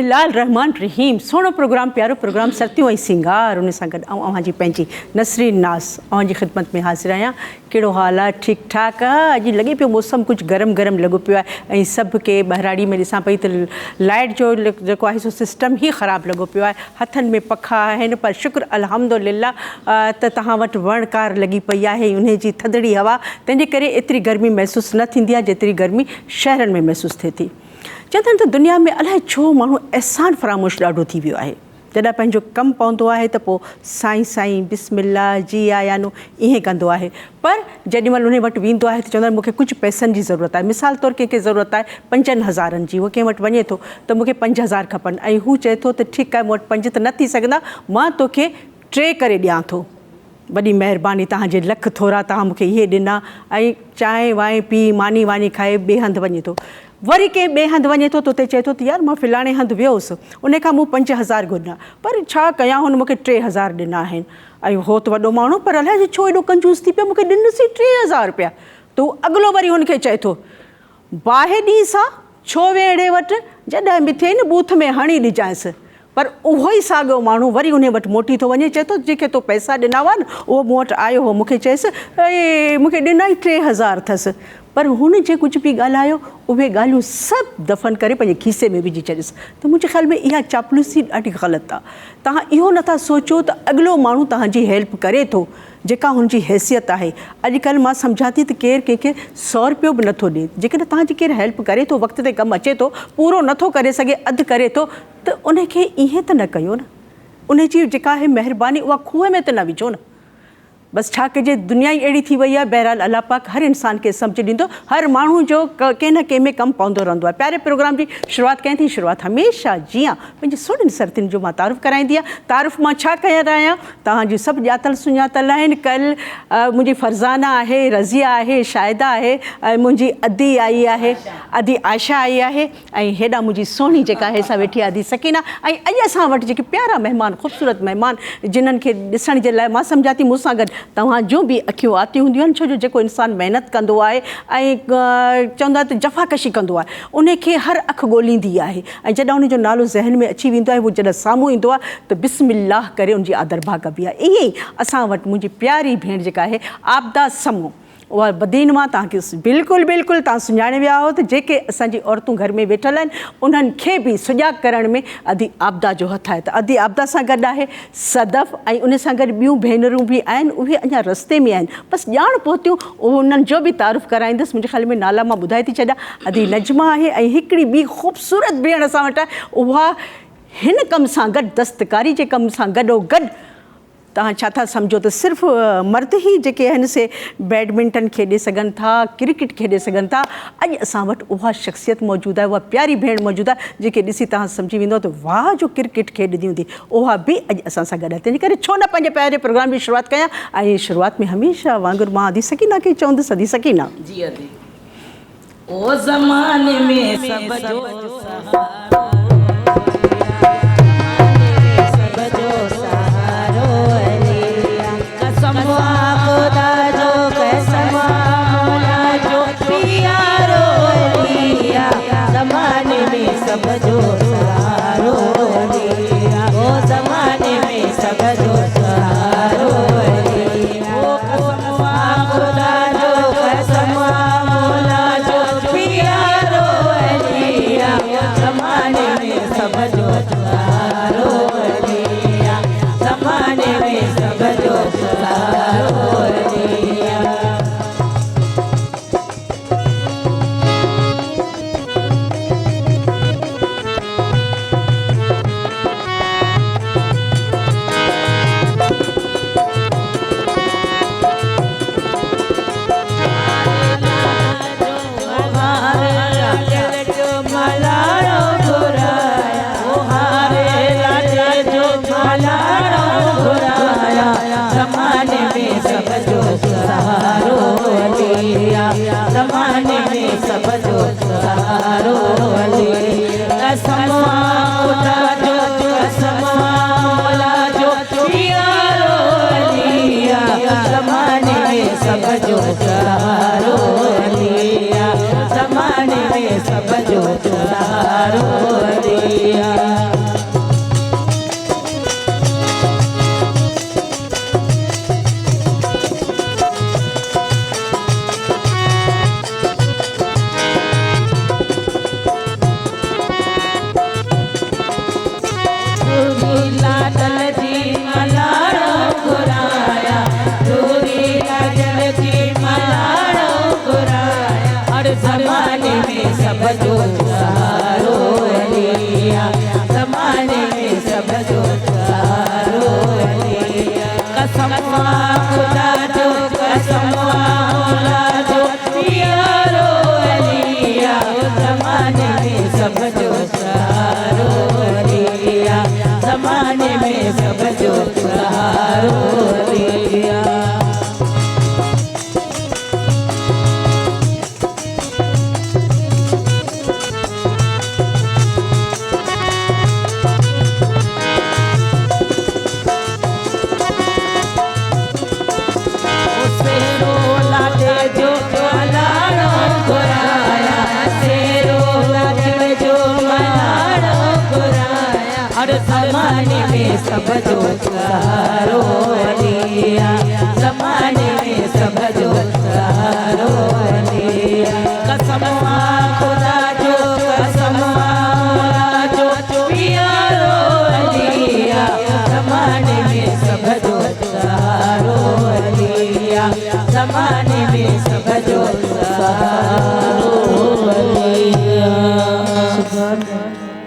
बिस्मिल्लाहिर्रहमानिर्रहीम। सोनो प्रोग्राम, प्यारो प्रोग्राम सर्तियों ऐं सिंगार उन सां गॾु अवां जी पंहिंजी नसरीन नाज़ अवां जी ख़िदमत में हाज़िर आहियां। कहिड़ो हाल आहे? ठीकु ठाक आहे? अॼु लॻे पियो मौसम कुझु गरम गरम लॻो पियो आहे ऐं सभु के ॿहिराड़ी में ॾिसां पई त लाइट जो जेको आहे सो सिस्टम ई ख़राबु लॻो पियो आहे। हथनि में पखा आहिनि पर शुक्र अल्हम्दुलिल्लाह त तव्हां वटि वणकार लॻी पई आहे उन जी थधिड़ी हवा, तंहिंजे करे एतिरी गर्मी महसूसु न थींदी आहे जेतिरी गर्मी शहरनि में महसूसु थिए थी। चवंदा आहिनि त दुनिया में अलाए छो माण्हू अहसान फ़रामोश ॾाढो थी वियो आहे। जॾहिं पंहिंजो कमु पवंदो आहे त पोइ साईं साईं बिस्मिल्लाह जी आयानो ईअं कंदो आहे, पर जेॾी महिल उन वटि वेंदो आहे त चवंदो आहे मूंखे कुझु पैसनि जी ज़रूरत आहे। मिसाल तौरु कंहिंखे ज़रूरत आहे 5,000 जी, उहो कंहिं वटि वञे थो त मूंखे 5,000 खपनि ऐं हू चए थो त ठीकु आहे मूं वटि 5 त न थी सघंदा, मां तोखे 3 करे ॾियां थो। वॾी महिरबानी, तव्हांजे लख थोरा, तव्हां मूंखे इहे ॾिना। ऐं चांहि वांहि पी मानी वानी खाए ॿिए हंधि वञे थो। वरी कंहिं ॿिए हंधि वञे थो त उते चए थो त यार मां फलाणे हंधि वियोसि, उनखां मूं 5,000 घुरिया, पर छा कयां, हुन मूंखे 3,000 ॾिना आहिनि। ऐं हो त वॾो माण्हू, पर अलाए छो एॾो कंजूस थी पियो, मूंखे ॾिनसीं 3,000 रुपया। त उहो अॻिलो वरी हुनखे चए थो बाहि ॾींहुं सां छो वेड़े वटि, जॾहिं बि थिए न बूथ में हणी ॾिजांइसि। पर उहो ई साॻियो माण्हू वरी उन वटि मोटी थो वञे, चए थो जंहिंखे तो पैसा ॾिना हुआ न उहो मूं वटि आयो हो, मूंखे चएसि मूंखे ॾिना ई 3,000 अथसि। पर हुन जे कुझु बि ॻाल्हायो उहे ॻाल्हियूं सभु दफ़न करे पंहिंजे खीसे में विझी छॾियसि। त मुंहिंजे ख़्याल में इहा चापलूसी ॾाढी ग़लति आहे। तव्हां इहो नथा सोचो त अॻिलो माण्हू तव्हांजी हेल्प करे थो जेका हुनजी हैसियत आहे। अॼुकल्ह मां सम्झां थी त केरु कंहिंखे 100 रुपयो बि नथो ॾिए। जेकॾहिं तव्हांजी केरु हेल्प करे थो, वक़्त ते कमु अचे थो, पूरो नथो करे सघे, अधु करे थो, त उनखे ईअं त न कयो न। उनजी जेका आहे महिरबानी उहा खूह में त न विझो न। बसि छा कजे, दुनिया ई अहिड़ी थी वई आहे। बहरहाल अल्लाह पाक हर इंसान खे सम्झ ॾींदो, हर माण्हू जो कंहिं न कंहिं में कमु पवंदो रहंदो आहे। प्यारे प्रोग्राम जी शुरूआति कयां थी। शुरूआति हमेशह जीअं पंहिंजे सुहिणनि सर्तियुनि जो मां तारीफ़ कराईंदी आहियां। तारीफ़ मां छा कयां आहियां, तव्हांजी सभु ॼातल सुञातल आहिनि। कल मुंहिंजी फरज़ाना आहे, रज़िया आहे, शाहिदा आहे, ऐं मुंहिंजी अदी आई आहे, अदी आयशा आई आहे, ऐं हेॾा मुंहिंजी सुहिणी जेका आहे सा वेठी आहे अदी सकीना। ऐं अॼु असां वटि जेके प्यारा महिमान, ख़ूबसूरत महिमान, जिन्हनि खे ॾिसण जे लाइ मां सम्झां थी मूंसां गॾु तव्हां जूं बि अखियूं आतियूं हूंदियूं आहिनि। छो जो जेको इंसानु महिनत कंदो आहे ऐं चवंदा त जफ़ाकशी कंदो आहे, उनखे हर अखि ॻोल्हींदी आहे। ऐं जॾहिं उनजो नालो ज़हन में अची वेंदो आहे, उहो जॾहिं साम्हूं ईंदो आहे त बिस्मिल्लाह करे उनजी आदरबाह कबी आहे। ईअं ई असां वटि मुंहिंजी प्यारी भेण जेका आहे आबदा समो, उहा बदीन मां, तव्हांखे बिल्कुलु बिल्कुलु तव्हां सुञाणे विया हो त जेके असांजी औरतूं घर में वेठल आहिनि उन्हनि खे बि सुजाॻ करण में अदी आबदा जो हथु आहे। त अदी आबदा सां गॾु आहे सदफ़, ऐं उन सां गॾु ॿियूं भेनरूं बि आहिनि, उहे अञा रस्ते में आहिनि, बसि ॼाण पहुतियूं, उन्हनि जो बि तारीफ़ कराईंदसि। मुंहिंजे ख़्याल में नाला मां ॿुधाए थी छॾियां। अदी नजमा आहे, ऐं हिकिड़ी ॿी ख़ूबसूरत भेण असां वटि आहे, उहा हिन कम सां गॾु, दस्तकारी जे कम सां गॾोगॾु, तव्हां छा था सम्झो त सिर्फ़ु मर्द ई जेके आहिनि से बैडमिंटन खेॾे सघनि था, क्रिकेट खेॾे सघनि था। अॼु असां वटि उहा शख़्सियत मौजूदु आहे, उहा प्यारी भेण मौजूदु आहे, जेके ॾिसी तव्हां सम्झी वेंदो त वाह जो क्रिकेट खेॾंदी हूंदी, उहा बि अॼु असां सां गॾु आहे। तंहिंजे करे छो न पंहिंजे प्यारे प्रोग्राम जी शुरूआति कयां। ऐं शुरूआति में हमेशह वांगुरु मां अदी सकीना खे चवंदसि, अदी सकीना जी अदी, ओ ज़माने में सब जो सहारो, सब जो सहारो लिया, ओ ज़माने में सब जो सहारो लिया, ओ कसम खुदा जो कसम मौला जो प्यारो लिया, ज़माने में सब जो सहारो लिया, ज़माने में सब जो सहारो लिया। ज़माने में सब जो सहारो लिया, कसम खुदा जो कसम मौला जो प्यारो लिया, ज़माने में सब जो सहारो लिया, ज़माने में सब जो सहारो लिया। समवाला जो प्यारो अलिया ज़माने में सब जो सहारो अलिया ज़माने में सब जो सहारो अलिया ज़माने में सब जो सहारो अलिया ज़माने में सब जो सहारो अलिया कसमवा खुदा जो कसमवा जो प्यारो अलिया ज़माने में सब जो सहारो अलिया ज़माने में सब जो सहारो अलिया।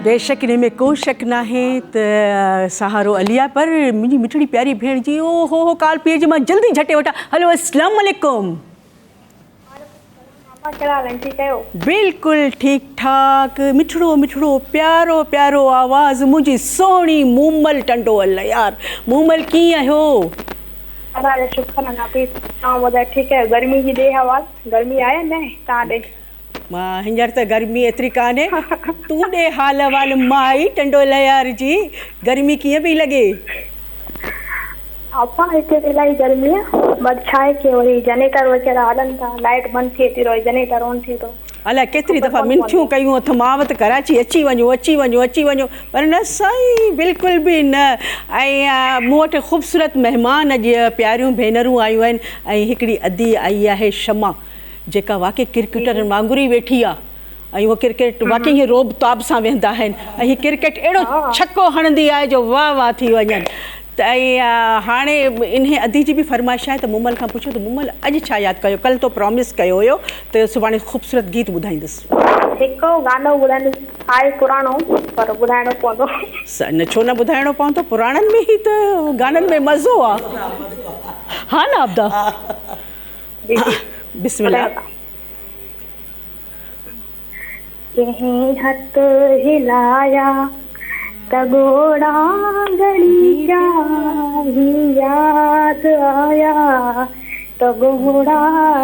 बेशक इन में को शक ना है त सहारो अलिया पर मुंहिंजी मिठड़ी प्यारी भेण जी ओ हो काल पीए जी मां जल्दी झटे वठा। हलो अस्सलाम वालेकुम। ठीक है बिल्कुल ठीक ठाक मिठड़ो मिठड़ो प्यारो प्यारो आवाज़ मुंहिंजी सोहणी मूमल टंडो अल यार मूमल कीअं आहियो? शुक्र ॿुधाए ठीक है। गर्मी जी ॾे हवाल गर्मी आहे न तव्हां ॾे? मां हींअर त गर्मी एतिरी कान्हे तूं ॾे हाल वाल माई टंडो लयार जी गर्मी कीअं पई लॻे? अपां हिते इलाही गर्मी आहे बट छा आहे की वरी जनरेटर वीचारा हलनि था लाइट बंदि थिए थी रही जनरेटर ऑन थिए थो। अलाए केतिरी दफ़ा मिंथियूं कयूं अथमि मां वटि कराची अची वञो अची वञो अची वञो पर न साईं बिल्कुलु बि न। ऐं मूं वटि ख़ूबसूरत महिमान अॼु प्यारियूं भेनरूं आयूं आहिनि ऐं हिकिड़ी अदी आई आहे शमा जेका वाक़ई क्रिकेटर वांगुरु ई वेठी आहे ऐं उहो क्रिकेट वाक़ई हीअ रोब ताब सां वेंदा आहिनि ऐं हीअ क्रिकेट अहिड़ो छक्को हणंदी आहे जो वाह वाह थी वञनि। त ऐं हाणे इन अदी जी बि फरमाइश आहे त मूमल खां पुछो त मूमल अॼु छा यादि कयो? कल्ह तो प्रॉमिस कयो हुयो त सुभाणे ख़ूबसूरत गीत ॿुधाईंदुसि। हिकु गानो ॿुधाईंदुसि आहे पुराणो पर ॿुधाइणो पवंदो। न छो न ॿुधाइणो पवंदो पुराणनि में ई त गाननि में मज़ो आहे। हा न आबदा बिस्मिल्लाह। कहीं हथ हिलाया तगोड़ा घड़ी क्या ही याद आया तगोड़ा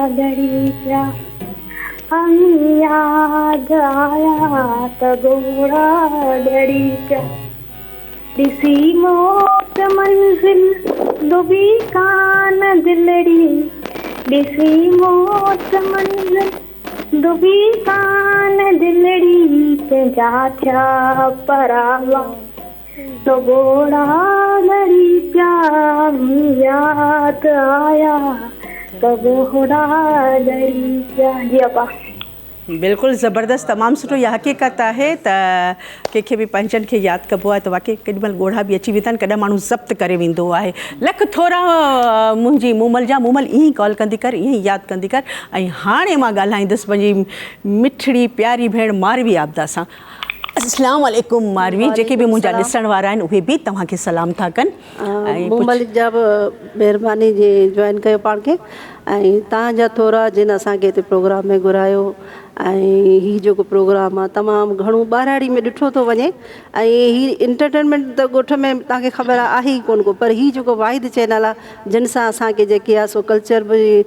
घड़ी क्या हम याद आया तगोड़ा घड़ी क्या दिसी मौत मंजिल डूबी कान दिलड़ी दिसी मौत मंजिल डूबी कान दिलड़ी के जाचा परावा तो गोड़ा घड़ी प्यार याद आया तो गोड़ा घड़ी प्यार। जी अपा बिल्कुलु ज़बरदस्त तमामु सुठो इहा हक़ीक़त आहे त कंहिंखे बि पंहिंजनि खे यादि कबो आहे त वाक़ई केॾीमहिल ॻोढ़ा बि अची वेंदा आहिनि कॾहिं माण्हू ज़ब्त करे वेंदो आहे। लख थोरा मुंहिंजी मूमल जा मूमल ईअं ई कॉल कंदी कर ईअं ई यादि कंदी कर। ऐं हाणे मां ॻाल्हाईंदसि पंहिंजी मिठड़ी प्यारी भेण मारवी आबदा सां। अस्सलाम वालेकुम मारवी जेके बि मुंहिंजा ॾिसण वारा आहिनि उहे बि तव्हांखे सलाम था कनि। ऐं मूमल जा बि महिरबानी जे जॉइन कयो पाण खे ऐं तव्हांजा थोरा जिन असांखे हिते प्रोग्राम में घुरायो ऐं हीउ जेको प्रोग्राम आहे तमामु घणो ॿारहाड़ी में ॾिठो थो वञे ऐं हीउ इंटरटेनमेंट त ॻोठ में तव्हांखे ख़बर आहे ई कोन को पर हीउ जेको वाहिद चैनल आहे जिन सां असांखे जेकी आहे सो कल्चर बि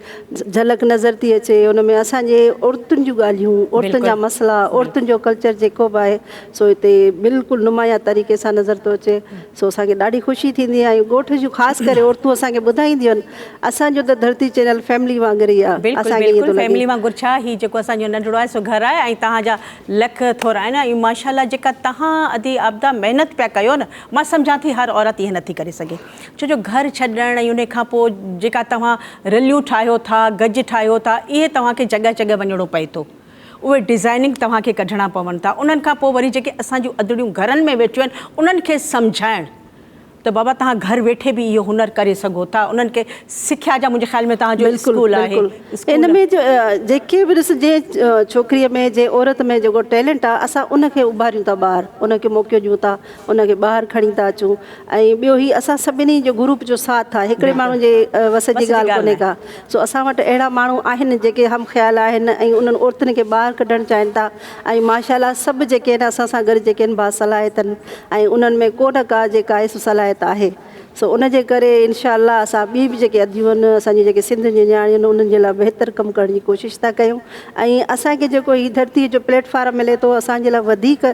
झलक नज़र थी अचे उन में असांजे औरतुनि जूं ॻाल्हियूं औरतुनि जा मसइला औरतुनि जो कल्चर जेको बि आहे सो हिते बिल्कुलु नुमाया तरीक़े सां नज़र थो अचे। सो असांखे ॾाढी ख़ुशी थींदी आहे ऐं ॻोठ जूं ख़ासि करे औरतूं असांखे ॿुधाईंदियूं आहिनि। असांजो त धरती चैनल फैमिली वांगुरु ई आहे असांखे फैमिली वांगुरु छा हीउ जेको असांजो नंढड़ो आहे सो घर आहे ऐं तव्हांजा लख थोरा आहिनि ऐं माशाल्लाह जेका तव्हां अदी आबदा महिनत पिया कयो न मां सम्झां थी हर औरत ईअं नथी करे सघे छो जो घर छॾणु ऐं उन खां पोइ जेका तव्हां रलियूं ठाहियो था गज ठाहियो था इहे तव्हांखे जॻह जॻह वञिणो पए थो। उहे डिज़ाइनिंग तव्हांखे कढणा पवनि था उन्हनि खां पोइ वरी जेके असांजूं अदड़ियूं घरनि में वेठियूं आहिनि उन्हनि खे सम्झाइणु त बाबा तव्हां घर वेठे बि इहो हुनर करे सघो था, उन्हनि खे सिख्या जा मुंहिंजे ख़्याल में तव्हांजो स्कूल आहे। इन में जेके बि ॾिस जे छोकिरीअ में जे औरत में जेको टैलेंट आहे असां उनखे उभारियूं था ॿाहिरि, उनखे मौक़ो ॾियूं था, उनखे ॿाहिरि खणी था अचूं। ऐं ॿियो ई असां सभिनी जो ग्रुप जो साथ आहे, हिकिड़े माण्हू जे वस जी ॻाल्हि कोन्हे का। सो असां वटि अहिड़ा माण्हू आहिनि जेके हम ख़्याल आहिनि ऐं उन्हनि औरतुनि खे ॿाहिरि कढणु चाहिनि था। ऐं माशाल्लाह सभु जेके आहिनि असां सां गॾु जेके आहिनि बासलाहियत आहिनि ऐं उन्हनि में को न का जेका आहे सलाहियत आहे। सो उनजे करे इनशाअल्लाह असां ॿी बि जेके अदियूं आहिनि असांजी जेके सिंध जी नियाणियूं आहिनि उन्हनि जे लाइ बहितर कमु करण जी कोशिशि था कयूं। ऐं असांखे जेको हीअ धरती जो प्लेटफॉर्म मिले थो असांजे लाइ वधीक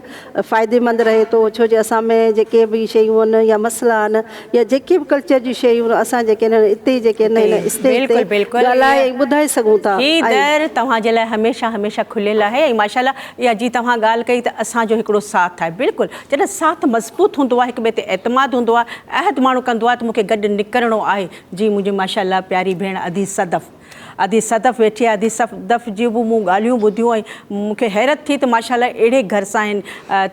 फ़ाइदेमंद रहे थो, छो जो असां में जेके बि शयूं आहिनि या मसइला आहिनि या जेके बि कल्चर जी शयूं आहिनि असां जेके आहिनि हिते जेके आहिनि स्टेज ते ॻाल्हाए ॿुधाए सघूं था। ही दर तव्हांजे लाइ हमेशह हमेशह खुलियल आहे। ऐं माशाल्लाह इहा जीअं तव्हां ॻाल्हि कई त असांजो हिकिड़ो साथ आहे। बिल्कुलु जॾहिं साथ मज़बूत हूंदो आहे, हिक ॿिए ते एतमाद हूंदो आहे, अहद माण्हू कंदो आहे त मूंखे गॾु निकिरणो आहे। जी मुंहिंजी माशाल्लाह प्यारी भेण अदी सदफ़ वेठी आहे। अदी सदफ़ जी बि मूं ॻाल्हियूं ॿुधियूं ऐं मूंखे हैरत थी त माशाल्लाह अहिड़े घर सां आहिनि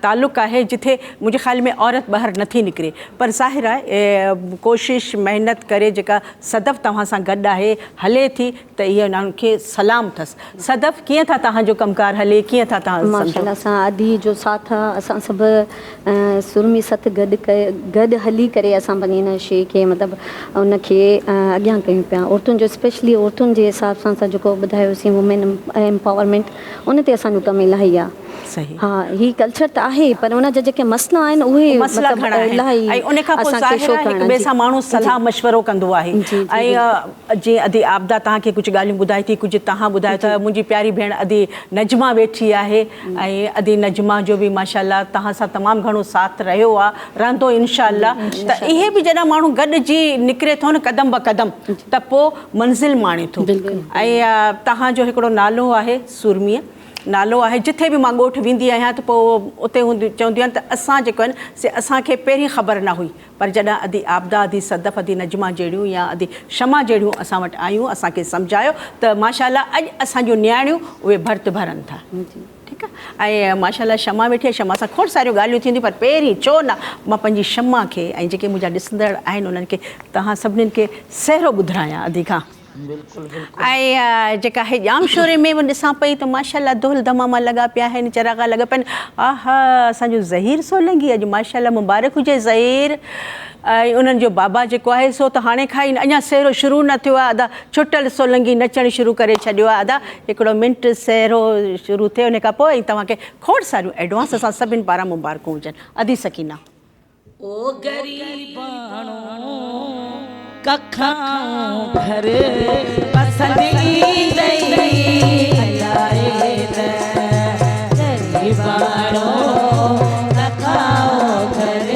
तालुक़ु आहे जिथे मुंहिंजे ख़्याल में औरत ॿाहिरि नथी निकिरे। पर ज़ाहिर आहे कोशिशि महिनत करे जेका सदफ़ तव्हां सां गॾु आहे हले थी त इहा उन्हनि खे सलाम अथसि। सदफ़ कीअं था तव्हांजो कमकार हले, कीअं था तव्हां? माशाल्लाह सां अदी जो साथ आहे, असां सभु सुरमी सत गॾु हली करे असां पंहिंजी हिन शइ खे मतिलबु उनखे अॻियां कयूं पिया। औरतुनि जो स्पेशली औरतुनि जे हिसाब सां असां जेको ॿुधायोसीं वुमेन एम्पावरमेंट, उन ते असांजो कमु इलाही आहे। सही, हा ही कल्चर त आहे पर उन जा जेके मसइला आहिनि उहे मसइला घणा आहिनि ऐं उन खां पोइ ज़ाहिर आहे हिक ॿिए सां माण्हू सलाह मशवरो कंदो आहे। ऐं जीअं अदी आबदा तव्हांखे कुझु ॻाल्हियूं ॿुधाई थी, कुझु तव्हां ॿुधायो था। मुंहिंजी प्यारी भेण अदी नजमा वेठी आहे ऐं अदी नजमा जो बि माशाल्लाह तव्हां सां तमामु घणो साथ रहियो आहे, रहंदो इंशाअल्लाह। त इहे बि जॾहिं माण्हू गॾिजी निकिरे थो न क़दम ब क़दम त पोइ मंज़िल माणे थो। ऐं तव्हांजो हिकिड़ो नालो आहे सुरमीअ, नालो आहे। जिथे बि मां ॻोठु वेंदी आहियां त पोइ उते चवंदियूं आहिनि त असां जेको आहिनि से असांखे पहिरीं ख़बर न हुई, पर जॾहिं अदी आबदा, अदी सदफ़, अदी नजमा जहिड़ियूं या अदी शमा जहिड़ियूं असां वटि आयूं, असांखे सम्झायो त माशाल्लाह अॼु असांजूं नियाणियूं उहे भर्त भरनि था। ठीकु आहे। ऐं माशाल्लाह शमा वेठी आहे, शमा सां खोड़ सारियूं ॻाल्हियूं थींदियूं, पर पहिरीं छो न मां पंहिंजी शमा खे ऐं जेके मुंहिंजा ॾिसंदड़ आहिनि उन्हनि खे तव्हां सभिनीनि खे सहरो ॿुधायां अदी खां। ऐं जेका हे जाम शोरे में बि ॾिसां पई त माशाल्लाह धोल धमामा लॻा पिया आहिनि, चरागा लॻा पिया आहिनि। आहा असांजो ज़हीर सोलंगी अॼु माशाल्लाह मुबारक हुजे ज़हीर। ऐं उन्हनि जो बाबा जेको आहे सो त हाणे खां ई अञा सहरो शुरू न थियो आहे। अदा छुटल सोलंगी नचणु शुरू करे छॾियो आहे। अदा हिकिड़ो मिंट सहरो शुरू थिए उन खां पोइ तव्हांखे खोड़ सारियूं एडवांस असां सभिनि पारां मुबारकूं हुजनि। अदी सकीना ओ गरीबाणो कखां घर पसंद ईंदई अलाए न गरीबाणो कखां घर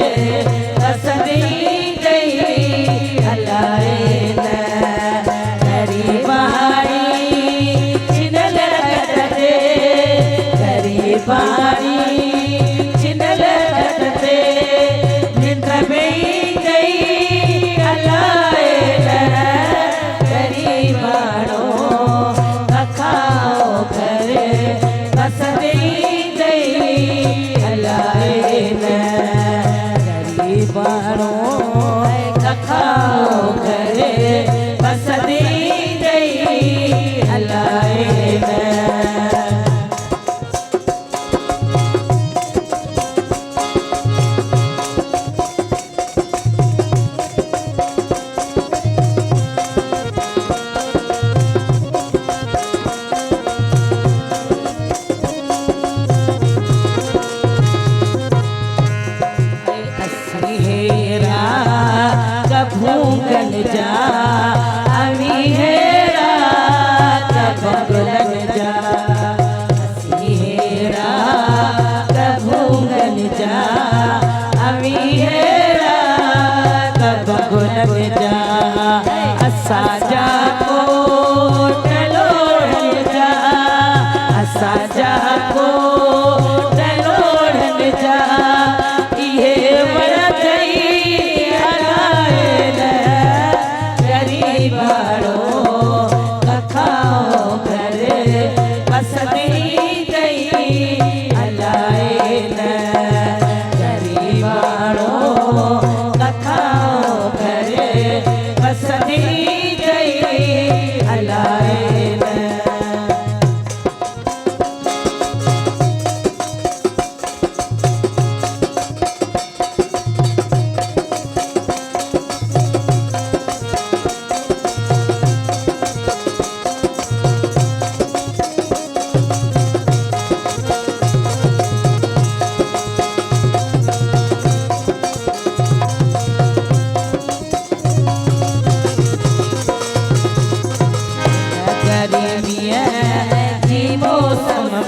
पसंद ईंदई अलाए न गरीबाणी चिनल कटते गरीबाणी चिनल कटते निंद्र में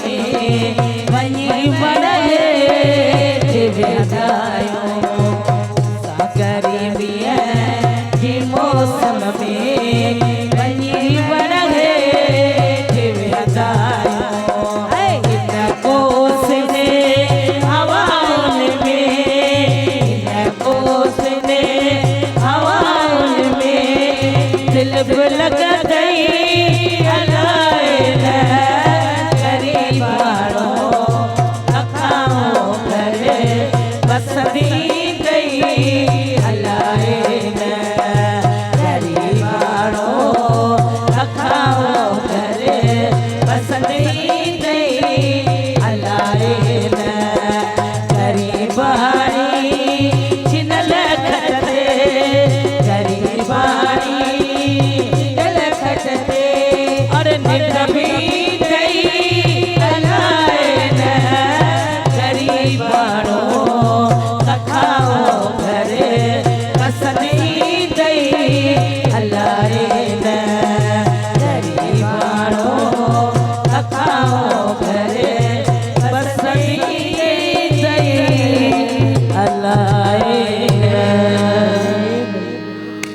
में वही बड़े विदायो गरीबी की मौसम में वही बड़े विदायो इनको से हवाओं में इनको से हवाओं में दिल लग गई